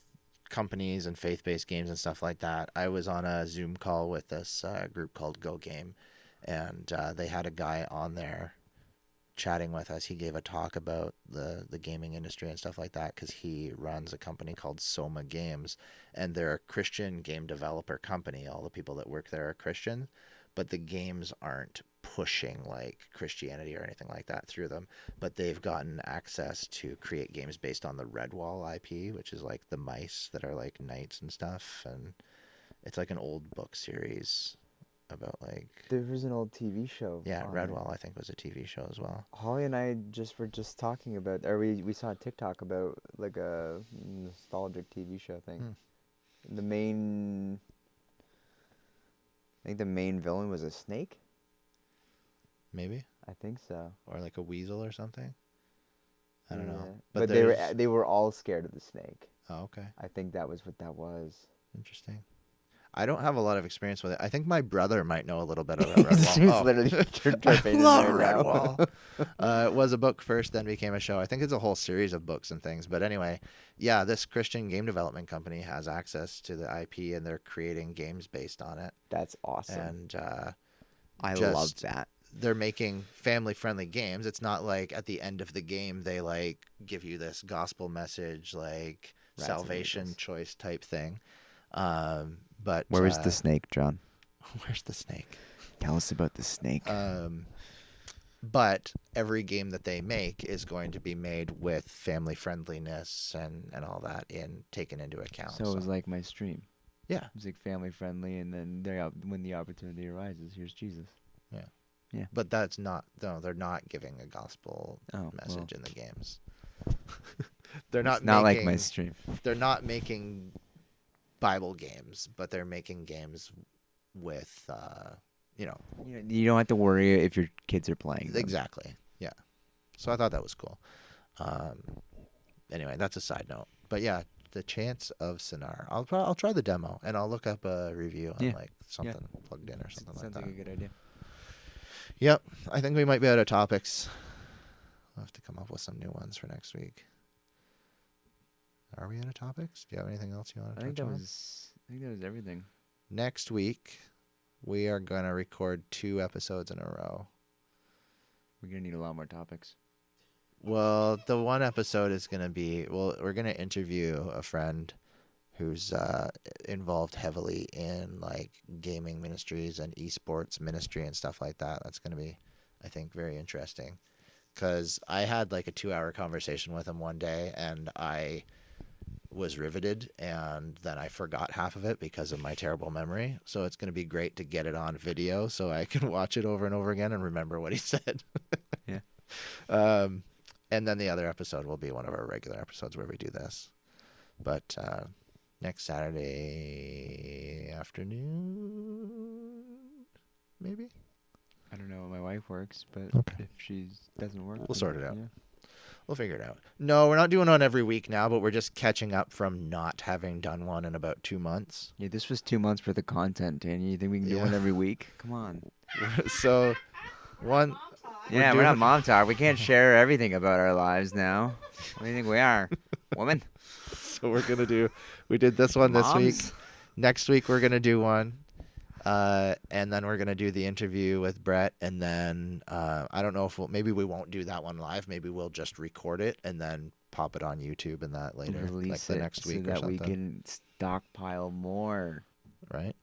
companies and faith-based games and stuff like that, I was on a Zoom call with this group called Go Game, and they had a guy on there chatting with us. He gave a talk about the gaming industry and stuff like that because he runs a company called Soma Games, and they're a Christian game developer company. All the people that work there are Christian, but the games aren't pushing like Christianity or anything like that through them, but they've gotten access to create games based on the Redwall IP, which is like the mice that are like knights and stuff, and it's like an old book series about like There was an old TV show. yeah, on it. Redwall I think was a TV show as well. Holly and I were just talking about, or we saw a TikTok about like a nostalgic TV show thing. The main, I think the main villain was a snake. Maybe, I think so. or like a weasel or something. I don't know. Yeah. But they were there's- they were all scared of the snake. Oh, okay. I think that was what that was. Interesting. I don't have a lot of experience with it. I think my brother might know a little bit about He's Redwall. literally I turping love right now. Redwall. It was a book first, then became a show. I think it's a whole series of books and things. But anyway, yeah, this Christian game development company has access to the IP, and they're creating games based on it. That's awesome. And I just- love that. they're making family-friendly games. It's not like at the end of the game they like give you this gospel message, like Rats and salvation eagles. choice type thing. But Where is the snake, John? Where's the snake? Tell us about the snake. But every game that they make is going to be made with family friendliness and all that taken into account. So it was like my stream. yeah, It's like family friendly, and then when the opportunity arises, here's Jesus. but that's not. No, they're not giving a gospel Oh, message well. in the games. They're not It's not like making, my stream. They're not making Bible games, but they're making games with You don't have to worry if your kids are playing them. exactly. Yeah. So I thought that was cool. Anyway, that's a side note. But yeah, the chance of Sonar. I'll try the demo and I'll look up a review on Yeah. like something plugged in or something like Sounds that. like a good idea. Yep, I think we might be out of topics. We'll have to come up with some new ones for next week. Are we out of topics? Do you have anything else you want to touch on? I think that was everything. Next week, we are going to record 2 episodes in a row. We're gonna need a lot more topics. Well, the one episode is going to be, we're going to interview a friend who's involved heavily in like gaming ministries and esports ministry and stuff like that. That's going to be, I think, very interesting. Because I had like a 2-hour conversation with him one day and I was riveted and then I forgot half of it because of my terrible memory. So it's going to be great to get it on video so I can watch it over and over again and remember what he said. Yeah. And then the other episode will be one of our regular episodes where we do this. But next Saturday afternoon, maybe? I don't know how my wife works, but Okay. if she doesn't work, We'll then, sort it out. Yeah. We'll figure it out. No, we're not doing one every week now, but we're just catching up from not having done one in about 2 months. Yeah, this was 2 months worth of content, Tanya. You think we can do Yeah. one every week? Come on. So, one. Yeah, we're doing- not mom talk. We can't share everything about our lives now. What do you think we are? Woman? So we're gonna do. We did this one this week. Moms? Next week we're gonna do one, and then we're gonna do the interview with Brett, and then I don't know if maybe we won't do that one live. Maybe we'll just record it and then pop it on YouTube and that later, Release like the it next so week or that something. we can stockpile more, Right.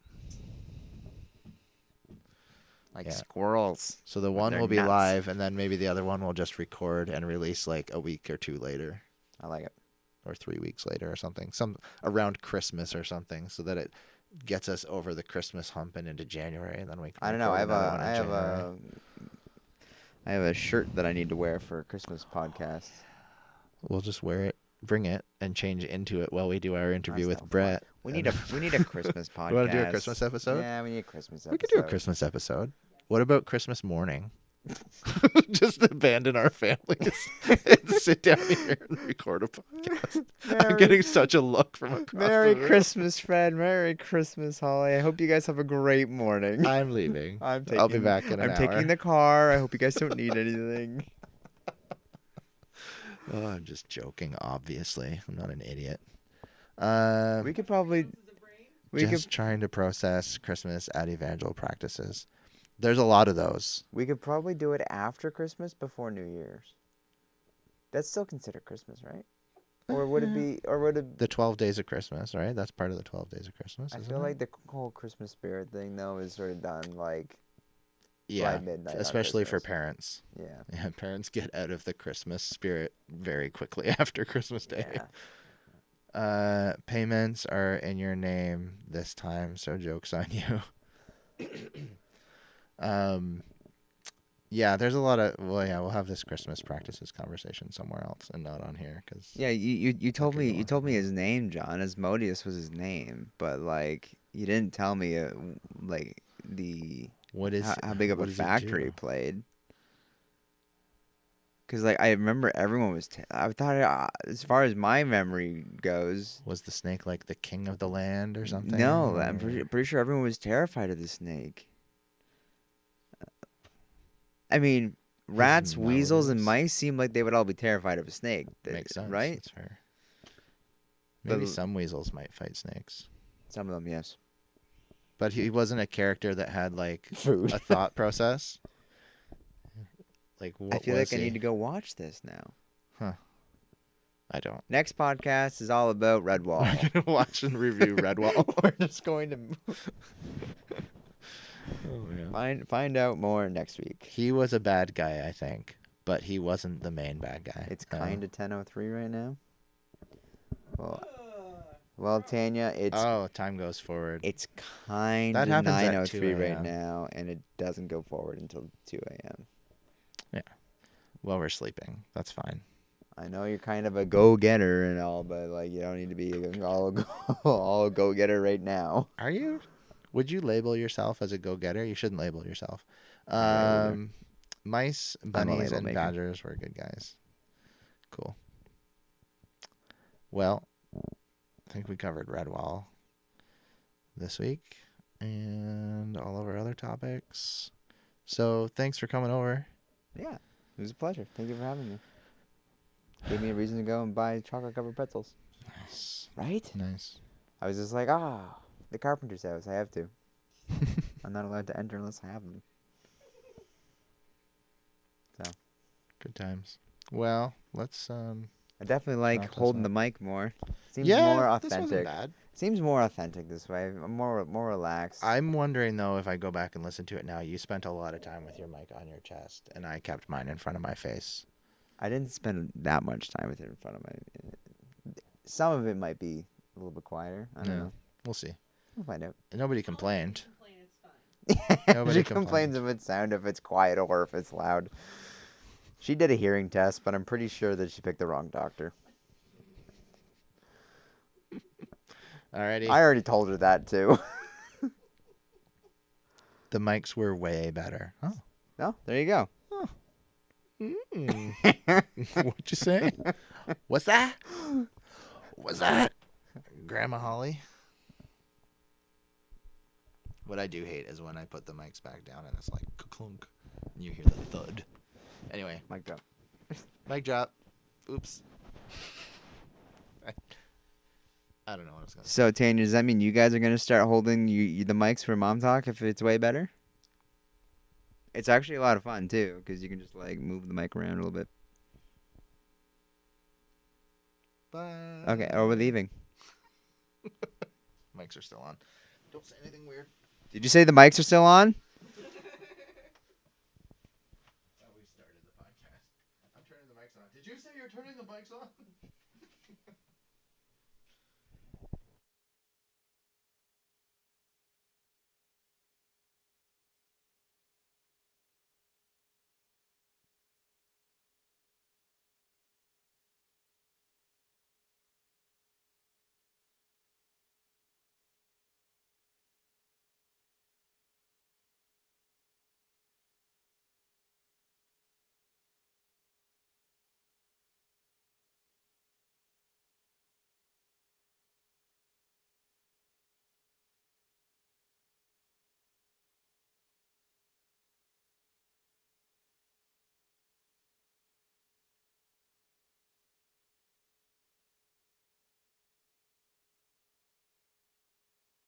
like Yeah. squirrels. So the With one their will be nuts. live, and then maybe the other one will just record and release like a week or 2 later, I like it. or 3 weeks later, or something. Some around Christmas or something, so that it gets us over the Christmas hump and into January, and then we can. I don't know. record another one in I January. have a shirt that I need to wear for a Christmas podcast. We'll just wear it, bring it, and change into it while we do our interview That's with no fun. Brett. We need a Christmas podcast. You want to do a Christmas episode? Yeah, we need a Christmas episode. We could do a Christmas episode. What about Christmas morning? Just abandon our families and sit down here and record a podcast. I'm getting such a look from across Merry the room. Christmas, Fred. Merry Christmas, Holly. I hope you guys have a great morning. I'm leaving. I'll I'll be back in an I'm hour. taking the car. I hope you guys don't need anything. Oh, I'm just joking, obviously. I'm not an idiot. We could probably Just trying to process Christmas at evangel practices. There's a lot of those. we could probably do it after Christmas, before New Year's. That's still considered Christmas, right? Or would it be? Or would it? The 12 days of Christmas, right? That's part of the 12 days of Christmas. I isn't feel it? like the whole Christmas spirit thing, though, is sort of done like yeah, by midnight, on especially for Christmas. parents. Yeah. Yeah, parents get out of the Christmas spirit very quickly after Christmas Day. Yeah. Payments are in your name this time, so joke's on you. Yeah, there's a lot of. Well, yeah, we'll have this Christmas practices conversation somewhere else and not on here because. Yeah, you told could me go you on. told me his name, John. Asmodeus was his name, but like you didn't tell me like What is how big of what a does he factory do? he played. Because like I remember everyone was. I thought as far as my memory goes, Was the snake like the king of the land or something? no, I'm or- pretty sure everyone was terrified of the snake. I mean, rats, weasels, and motives. mice seem like they would all be terrified of a snake. Makes sense, right? That's fair. Maybe But- some weasels might fight snakes, Some of them, yes. but he wasn't a character that had like Food. a thought process. Like what I feel was like I he? need to go watch this now. I don't. Next podcast is all about Redwall. We're gonna watch and review Redwall. We're just going to Oh, yeah. find out more next week. He was a bad guy, I think, but he wasn't the main bad guy. It's kind of 10:03 right now. Well, Tanya, Oh, time goes forward. it's kind That of happens at 9:03 2 right a.m. now, and it doesn't go forward until 2 a.m. Well, we're sleeping. That's fine. I know you're kind of a go-getter and all, but like you don't need to be all go-getter right now. Are you? Would you label yourself as a go-getter? You shouldn't label yourself. not either. Mice, a bunnies, label and maker. badgers were good guys. Cool. Well, think we covered Redwall this week and all of our other topics. So thanks for coming over. Yeah, it was a pleasure. Thank you for having me. Gave me a reason to go and buy chocolate-covered pretzels. Nice. Right? Nice. I was just like, the carpenter's house. I have to. I'm not allowed to enter unless I have them. So. Good times. Well, let's I definitely like Knock this holding out. the mic more. Seems yeah, more this wasn't authentic. bad. Seems more authentic this way. I'm more relaxed. I'm wondering though if I go back and listen to it now. You spent a lot of time with your mic on your chest, and I kept mine in front of my face. I didn't spend that much time with it in front of my. Some of it might be a little bit quieter. I don't know. We'll see. We'll find out. Nobody complained. Complain, it's fine. Nobody She complains if it's sound, if it's quiet, or if it's loud. She did a hearing test, but I'm pretty sure that she picked the wrong doctor. Alrighty. I already told her that too. The mics were way better. Oh. No, there you go. What'd you say? What's that? What's that? Grandma Holly. What I do hate is when I put the mics back down and it's like clunk, and you hear the thud. Anyway, Mic drop. mic drop. Oops. I don't know what I was gonna say. So Tanya, does that mean you guys are gonna start holding the mics for Mom Talk if it's way better? It's actually a lot of fun too, because you can just like move the mic around a little bit. Bye. Okay, or we're leaving. Mics are still on. Don't say anything weird. Did you say the mics are still on? Oh, we started the podcast. I'm turning the mics on. Did you say you're turning the mics on?